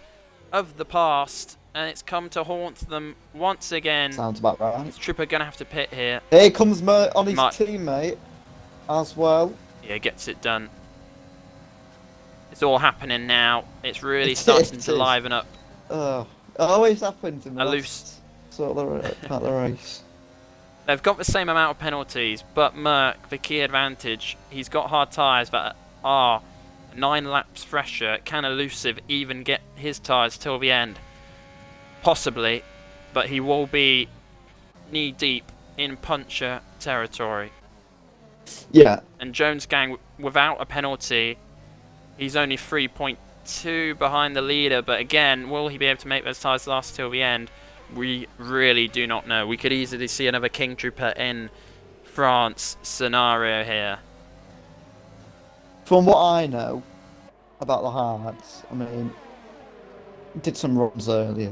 of the past, and it's come to haunt them once again. Sounds about right. Is Trooper going to have to pit here? Here comes Mert on his teammate as well. Yeah, gets it done. It's all happening now. It's really starting to liven up. It always happens in the last sort of part of the race. They've got the same amount of penalties, but Merc, the key advantage, he's got hard tyres that are 9 laps fresher. Can Elusive even get his tyres till the end? Possibly, but he will be knee deep in puncher territory. Yeah. And Jones Gang, without a penalty, he's only 3.2 behind the leader, but again, will he be able to make those tyres last till the end? We really do not know. We could easily see another King Trooper in France scenario here. From what I know about the hards, I mean, did some runs earlier.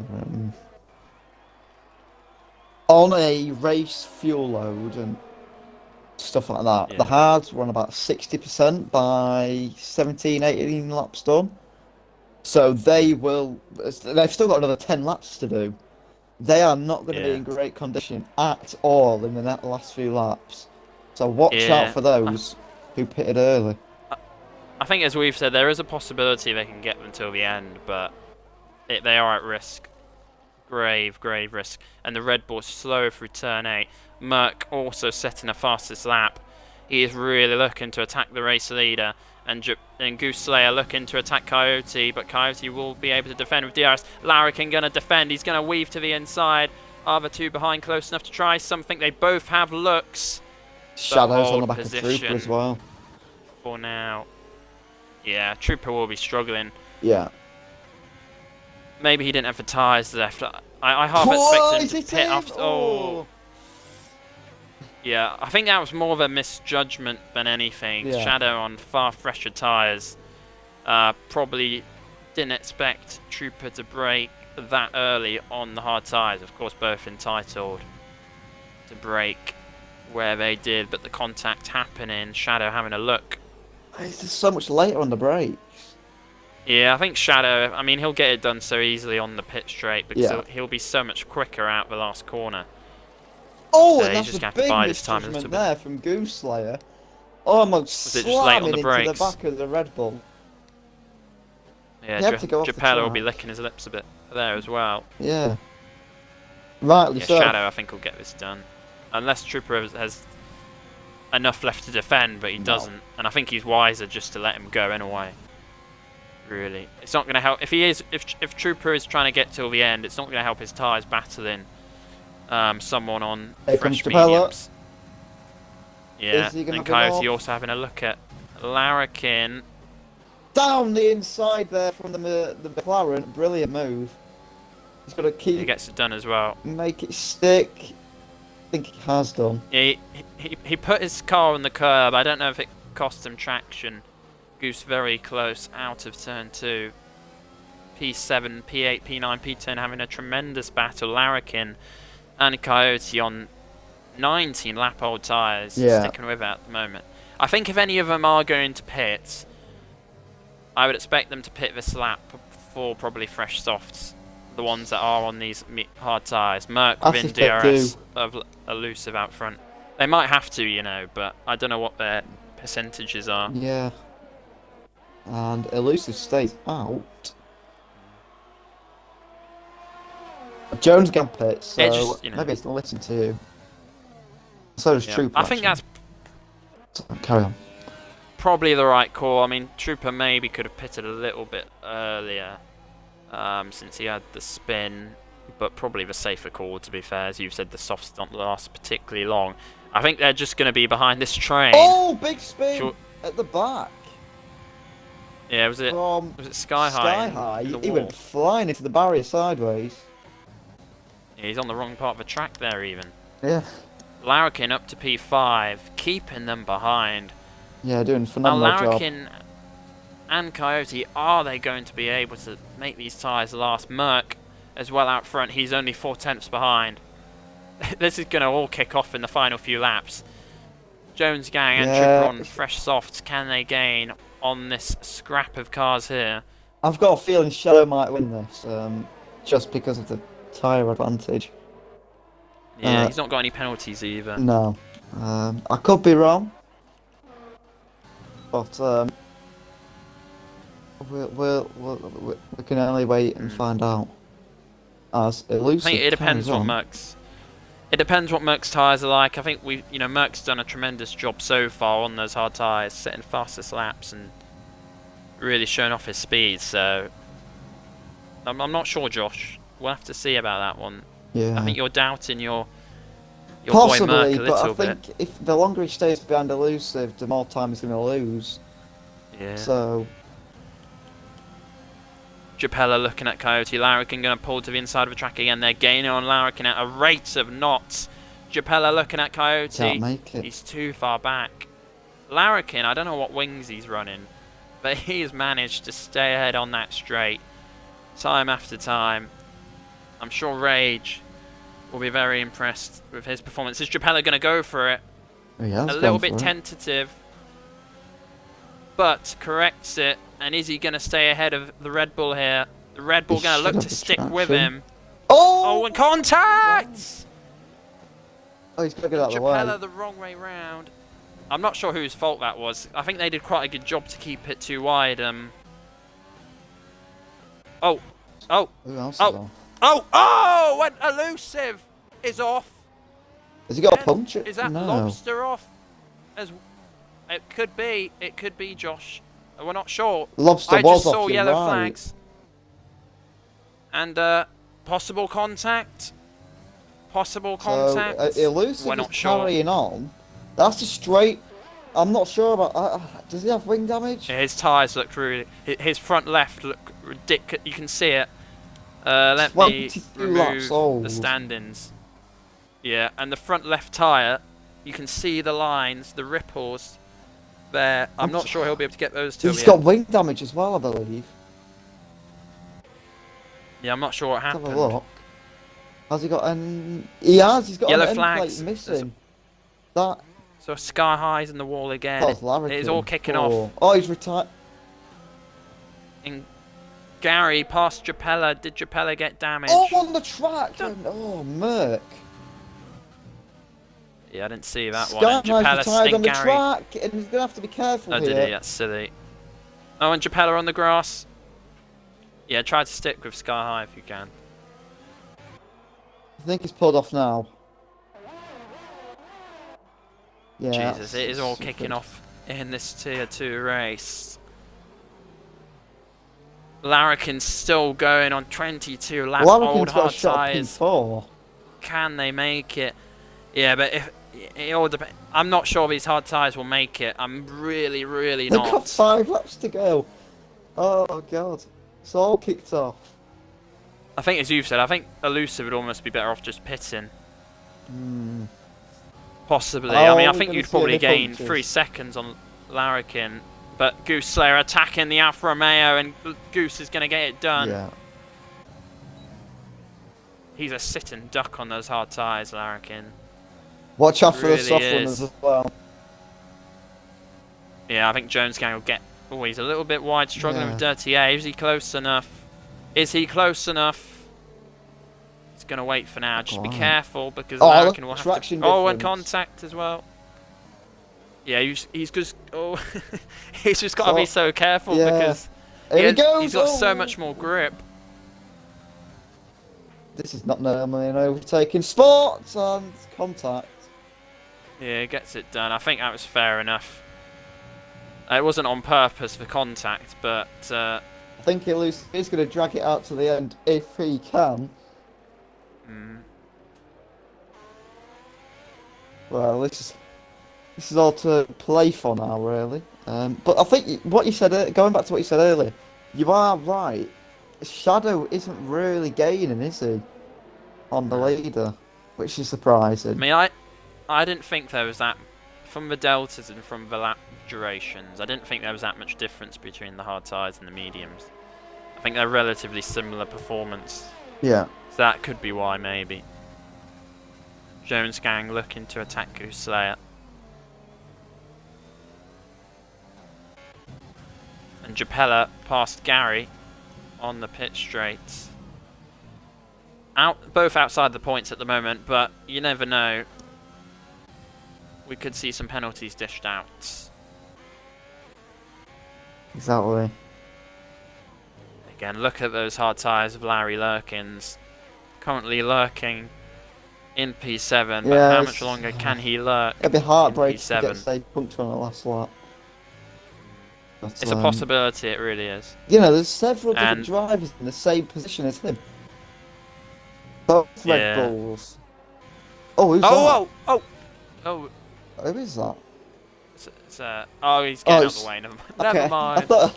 On a race fuel load and stuff like that, the hards were on about 60% by 17, 18 laps done. So they've still got another 10 laps to do. They are not going to be in great condition at all in the last few laps. So watch out for those who pitted early. I think, as we've said, there is a possibility they can get them till the end, but they are at risk. Grave risk. And the Red Bull slow through turn 8. Merc also setting a fastest lap. He is really looking to attack the race leader. And Goose Slayer looking to attack Coyote, but Coyote will be able to defend with DRS. Larrikin going to defend. He's going to weave to the inside. Are the two behind close enough to try something? They both have looks. Shadows on the back of Trooper as well. For now. Yeah, Trooper will be struggling. Yeah. Maybe he didn't have the tyres left. I half expected him to pit after. Oh. Yeah, I think that was more of a misjudgment than anything. Yeah. Shadow on far fresher tyres. Probably didn't expect Trooper to brake that early on the hard tyres. Of course, both entitled to brake where they did, but the contact happening, Shadow having a look. It's just so much later on the brakes. Yeah, I think Shadow, I mean, he'll get it done so easily on the pit straight because he'll be so much quicker out the last corner. Oh, and that's a big misjudgment there from Goose Slayer. Almost slamming into the back of the Red Bull. Yeah, Japella will be licking his lips a bit there as well. Yeah. Rightly so. Shadow, I think, will get this done. Unless Trooper has enough left to defend, but he doesn't. And I think he's wiser just to let him go anyway. Really, it's not going to help if if Trooper is trying to get till the end. It's not going to help his tyres battling someone on fresh mediums. Yeah, and Coyote also having a look at Larrikin. Down the inside there from the McLaren. Brilliant move. He's got to keep. He gets it done as well. Make it stick. I think he has done. Yeah, he put his car on the curb. I don't know if it cost him traction. Goose very close out of turn 2. P7, P8, P9, P10 having a tremendous battle. Larrikin and Coyote on 19 lap old tyres, sticking with it at the moment. I think if any of them are going to pit, I would expect them to pit this lap for probably fresh softs. The ones that are on these hard tyres. Merc within DRS of elusive out front. They might have to, you know, but I don't know what their percentages are. Yeah. And elusive stays out. Jones can pit, so just, you know, maybe it's to listen to you. So does Trooper. I think that's carry on. Probably the right call. I mean, Trooper maybe could have pitted a little bit earlier, since he had the spin, but probably the safer call, to be fair. As you've said, the softs don't last particularly long. I think they're just going to be behind this train. Oh, big spin at the back. Yeah, was it Sky High? Sky High. He went flying into the barrier sideways. Yeah, he's on the wrong part of the track there, even. Yeah. Larrikin up to P5, keeping them behind. Yeah, doing a phenomenal job. Larrikin and Coyote, are they going to be able to make these tyres last? Merc as well out front, he's only 4/10 behind. This is going to all kick off in the final few laps. Jones gang and Trooper on fresh softs. Can they gain on this scrap of cars here? I've got a feeling Shadow might win this, just because of the tyre advantage. Yeah, he's not got any penalties either. No. I could be wrong. But we can only wait and find out. As elusive. I think it depends what Merc's. It depends what Merc's tyres are like. I think Merc's done a tremendous job so far on those hard tyres, setting fastest laps and really showing off his speed. So I'm not sure, Josh. We'll have to see about that one. Yeah. I think you're doubting your possibly, boy Merc a little but I think if the longer he stays behind elusive, the more time he's going to lose. Yeah. So. Japella looking at Coyote. Larrikin going to pull to the inside of the track again. They're gaining on Larrikin at a rate of knots. Japella looking at Coyote. Can't make it. He's too far back. Larrikin, I don't know what wings he's running, but he's managed to stay ahead on that straight time after time. I'm sure Rage will be very impressed with his performance. Is Japella going to go for it? A little bit tentative, but corrects it. And is he going to stay ahead of the Red Bull here? The Red Bull going to look to stick with him. Oh, and contact! Oh, he's got to get out of the way. Japella the wrong way round. I'm not sure whose fault that was. I think they did quite a good job to keep it too wide. Oh, and elusive is off. Has he got a puncture? Is that Lobster off? It could be, Josh. We're not sure. Lobster I was just saw yellow flags. And possible contact. Possible contact. So, elusive we're not is sure. Carrying on. That's a straight. I'm not sure about. Does he have wing damage? Yeah, his tyres look really. His front left look ridiculous. You can see it. Let me remove the stand-ins. Yeah, and the front left tyre, you can see the lines, the ripples there. I'm not sure he'll be able to get those to He's got wing damage as well, I believe. Yeah, I'm not sure what happened. Have a look. Has he got an... He has, he's got yellow an flags. End plate missing. That... So Sky High's in the wall again. It is all kicking off. Oh, he's retired. And Gary past Japella. Did Japella get damage? Oh, on the track! Oh, Merc. Yeah, I didn't see that Sky one. And Japella retired on the Gary. track, and he's going to have to be careful here. Oh, did he? That's silly. Oh, and Japella on the grass. Yeah, try to stick with Sky High if you can. I think he's pulled off now. Yeah, Jesus, it is all kicking off in this Tier 2 race. Larrikin's still going on 22 lap old Larrikin's got a hard shot at tyres. P4. Can they make it? Yeah, but if it all depends. I'm not sure these hard tyres will make it. I'm really, really They've not. got 5 laps to go. Oh god, it's all kicked off. I think, as you've said, I think Elusive would almost be better off just pitting. Possibly. I mean, I think you'd probably gain 3 seconds on Larrikin. But Goose Slayer attacking the Alfa Romeo, and Goose is going to get it done. Yeah. He's a sit and duck on those hard tyres, Larrikin. Watch out for the soft runners as well. Yeah, I think Jones Gang will get... Oh, he's a little bit wide, struggling with Dirty A. Is he close enough? Is he close enough? He's going to wait for now. Just be careful, because Larrikin will have to... Oh, and contact as well. Yeah, he's just... Oh, he's just got to be so careful, because he's got so much more grip. This is not normally an overtaking sport, and contact. Yeah, he gets it done. I think that was fair enough. It wasn't on purpose for contact, but... I think he's going to drag it out to the end if he can. Well, this is all to play for now, really. But I think what you said, going back to what you said earlier, you are right. Shadow isn't really gaining, is he? On the leader, which is surprising. I mean, I didn't think there was that... From the deltas and from the lap durations, I didn't think there was that much difference between the hard tyres and the mediums. I think they're relatively similar performance. Yeah. So that could be why, maybe. Jones Gang looking to attack Goose Slayer. And Japella past Gary on the pit straight. Both outside the points at the moment, but you never know. We could see some penalties dished out. Exactly. Again, look at those hard tyres of Larry Lurkins. Currently lurking in P7, but how much longer can he lurk? It'd be heartbreaking to get saved puncture on the last lap. But, it's a possibility, it really is. You know, there's several different drivers in the same position as him. Both Red Bulls. Oh, who's that? Oh. Who is that? Oh, he's getting out of the way. Never mind. I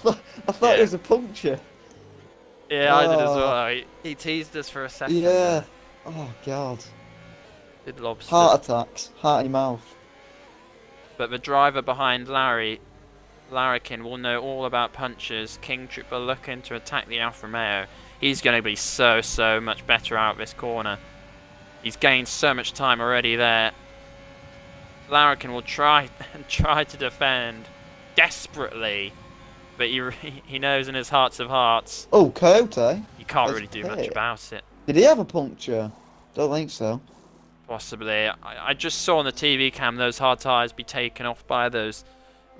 thought it was a puncture. Yeah, I did as well. He teased us for a second. Yeah. Oh, God. Did lobster. Heart attacks. Hearty mouth. But the driver behind Larrikin will know all about punches. King Trooper looking to attack the Alfa Romeo. He's going to be so much better out of this corner. He's gained so much time already there. Larrikin will try to defend desperately, but he knows in his hearts of hearts. Oh, Coyote. You can't really do much about it. Did he have a puncture? Don't think so. Possibly. I just saw on the TV cam those hard tyres be taken off by those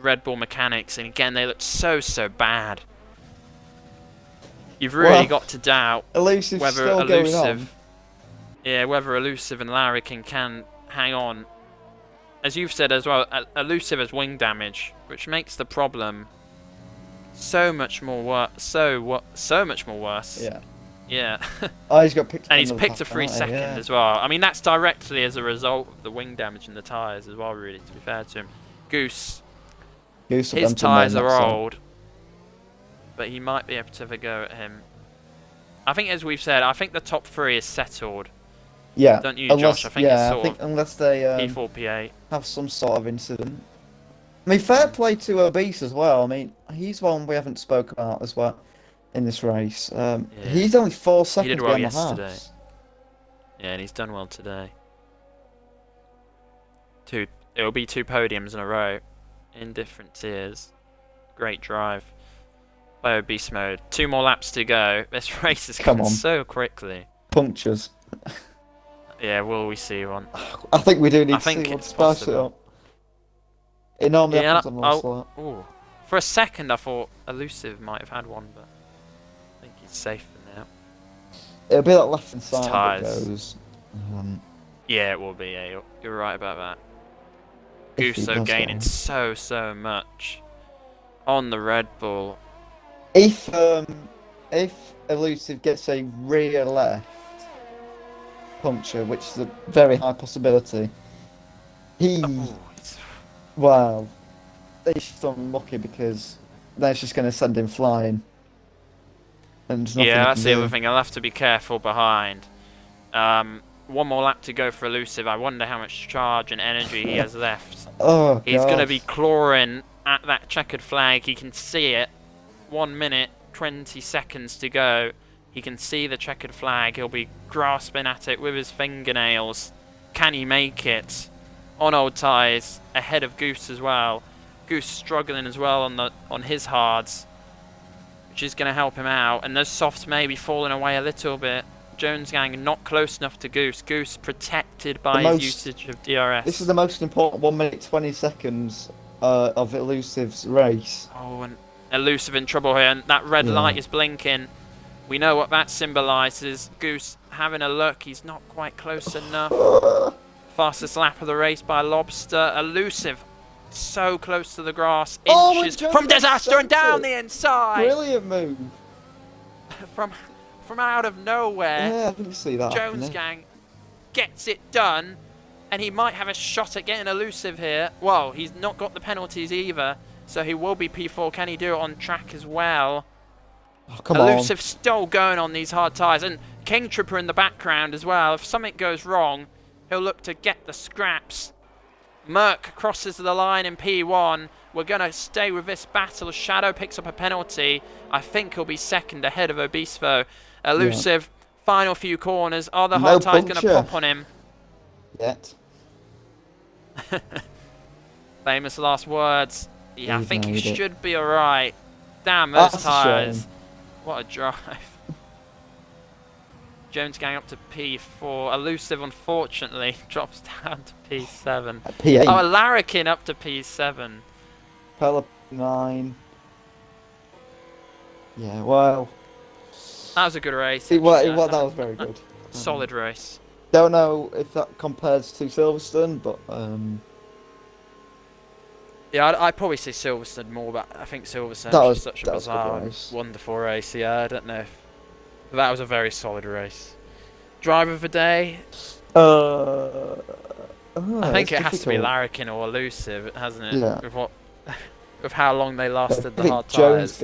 Red Bull mechanics, and again they looked so bad. You've really got to doubt whether Elusive and Larrikin can hang on. As you've said as well, Elusive has wing damage, which makes the problem so much more worse. Yeah. Yeah. Oh, he's got picked. And he's picked a free second as well. I mean, that's directly as a result of the wing damage in the tyres as well, really, to be fair to him. Goose, his tyres are old, but he might be able to have a go at him. I think, as we've said, I think the top 3 is settled. Yeah. Don't you, Josh? I think it's sort of unless they P4PA. have some sort of incident. I mean, fair play to Obese as well. I mean, he's one we haven't spoken about as well in this race. He's only 4 seconds he did well behind yesterday. the Haas. Yeah, and he's done well today. It'll be 2 podiums in a row in different tiers. Great drive by Obese Mode. 2 more laps to go. This race is coming so quickly. Punctures. Yeah, will we see one? I think we do need to see one spice it up. It normally happens on last lap. For a second I thought Elusive might have had one, but I think he's safe for now. It'll be that left hand side that Tyres. goes. Yeah, it will be. Yeah, you're right about that. Guso gaining so much on the Red Bull. If if Elusive gets a rear left puncture, which is a very high possibility, he, Oh, well, it's just unlucky because that's just going to send him flying. And there's nothing yeah, he that's can the other do. thing. I'll have to be careful behind. One more lap to go for Elusive. I wonder how much charge and energy he has left. Oh, He's going to God. be clawing at that checkered flag. He can see it. 1 minute, 20 seconds to go. He can see the checkered flag. He'll be grasping at it with his fingernails. Can he make it? On old tyres, ahead of Goose as well. Goose struggling as well on his hards, which is going to help him out. And those softs may be falling away a little bit. Jones Gang not close enough to Goose. Goose protected by his usage of DRS. This is the most important 1 minute 20 seconds of Elusive's race. Oh, and Elusive in trouble here, and that red light is blinking. We know what that symbolises. Goose having a look. He's not quite close enough. Fastest lap of the race by Lobster. Elusive so close to the grass. Inches from disaster and down the inside. Brilliant move. From out of nowhere. Yeah, I didn't see that. Jones Gang gets it done, and he might have a shot at getting Elusive here. Well, he's not got the penalties either, so he will be P4. Can he do it on track as well? Oh, come on. Elusive still going on these hard tyres, and King Trooper in the background as well. If something goes wrong, he'll look to get the scraps. Merc crosses the line in P1. We're going to stay with this battle. Shadow picks up a penalty. I think he'll be second ahead of Obispo. Elusive, final few corners. Are the hard tyres going to pop on him? Yet. Famous last words. Yeah, I think he should be alright. Damn, those tyres. What a drive. Jones Gang up to P4. Elusive, unfortunately, drops down to P7. P8. Oh, Larrikin up to P7. Pella 9. Yeah, well. That was a good race. That was very good. Solid race. Don't know if that compares to Silverstone, but yeah, I'd probably say Silverstone more, but I think Silverstone was such a bizarre, wonderful race. Yeah, I don't know if that was a very solid race. Driver of the day. I think it has to be Larrikin or Elusive, hasn't it? Yeah. With how long they lasted the hard tyres.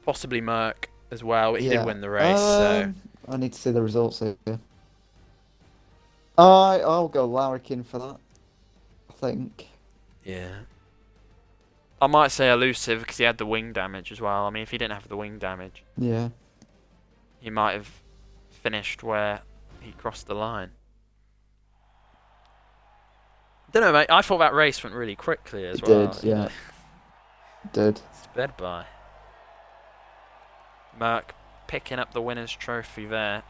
Possibly Merc as well. He did win the race, so I need to see the results here. I'll go Larrikin for that. I think. Yeah. I might say Elusive because he had the wing damage as well. I mean, if he didn't have the wing damage, he might have finished where he crossed the line. Don't know, mate. I thought that race went really quickly as well. It did, yeah. It did. Sped by. Merc picking up the winner's trophy there.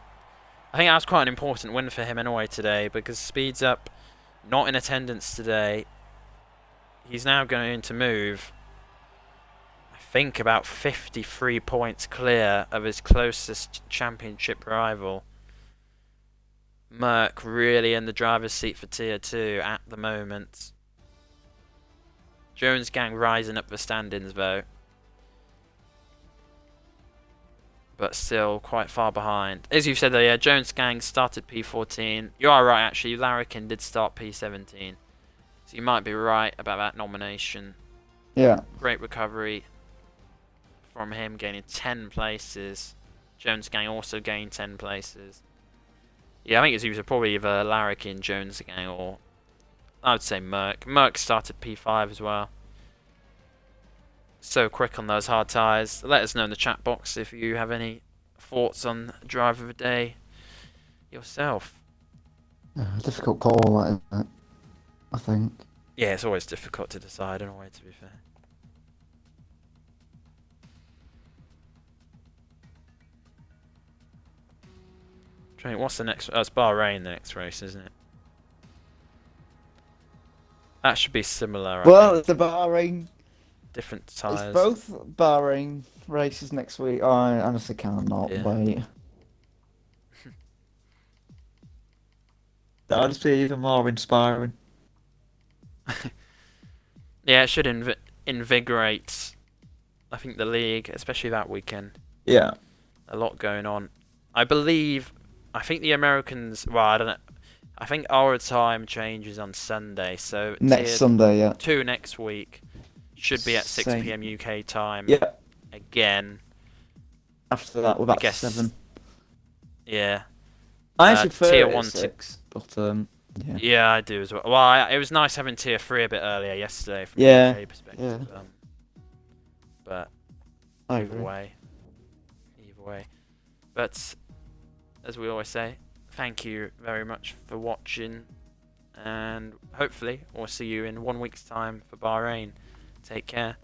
I think that was quite an important win for him anyway today, because Speed's Up not in attendance today. He's now going to move, I think, about 53 points clear of his closest championship rival. Merc really in the driver's seat for Tier 2 at the moment. Jones Gang rising up the standings though, but still quite far behind. As you've said though, yeah, Jones Gang started P14. You are right actually, Larrikin did start P17. So you might be right about that nomination. Yeah. Great recovery from him, gaining 10 places. Jones Gang also gained 10 places. Yeah, I think he was probably either Larrikin, Jones Gang, or I would say Merc. Merc started P5 as well. So quick on those hard tyres. Let us know in the chat box if you have any thoughts on driver of the day yourself. Difficult call, that, isn't it? I think. Yeah, it's always difficult to decide in a way, to be fair. What's the next? Oh, it's Bahrain, the next race, isn't it? That should be similar. Well, it's the Bahrain. Different tyres. It's both Bahrain races next week. I honestly cannot wait. That'll just be even more inspiring. Yeah, it should invigorate I think the league, especially that weekend, Yeah. a lot going on. I think the Americans. Well, I don't know. I think our time changes on Sunday, so Next Sunday, yeah. 2 next week should be at 6 Same. p.m. UK time. Yeah. Again. After that, we're back to 7. Yeah. I actually prefer Tier it at 1 6, but yeah. Yeah, I do as well. Well, it was nice having Tier 3 a bit earlier yesterday from Yeah, a UK perspective. yeah. But I either agree. way. But as we always say, thank you very much for watching, and hopefully we'll see you in 1 week's time for Bahrain. Take care.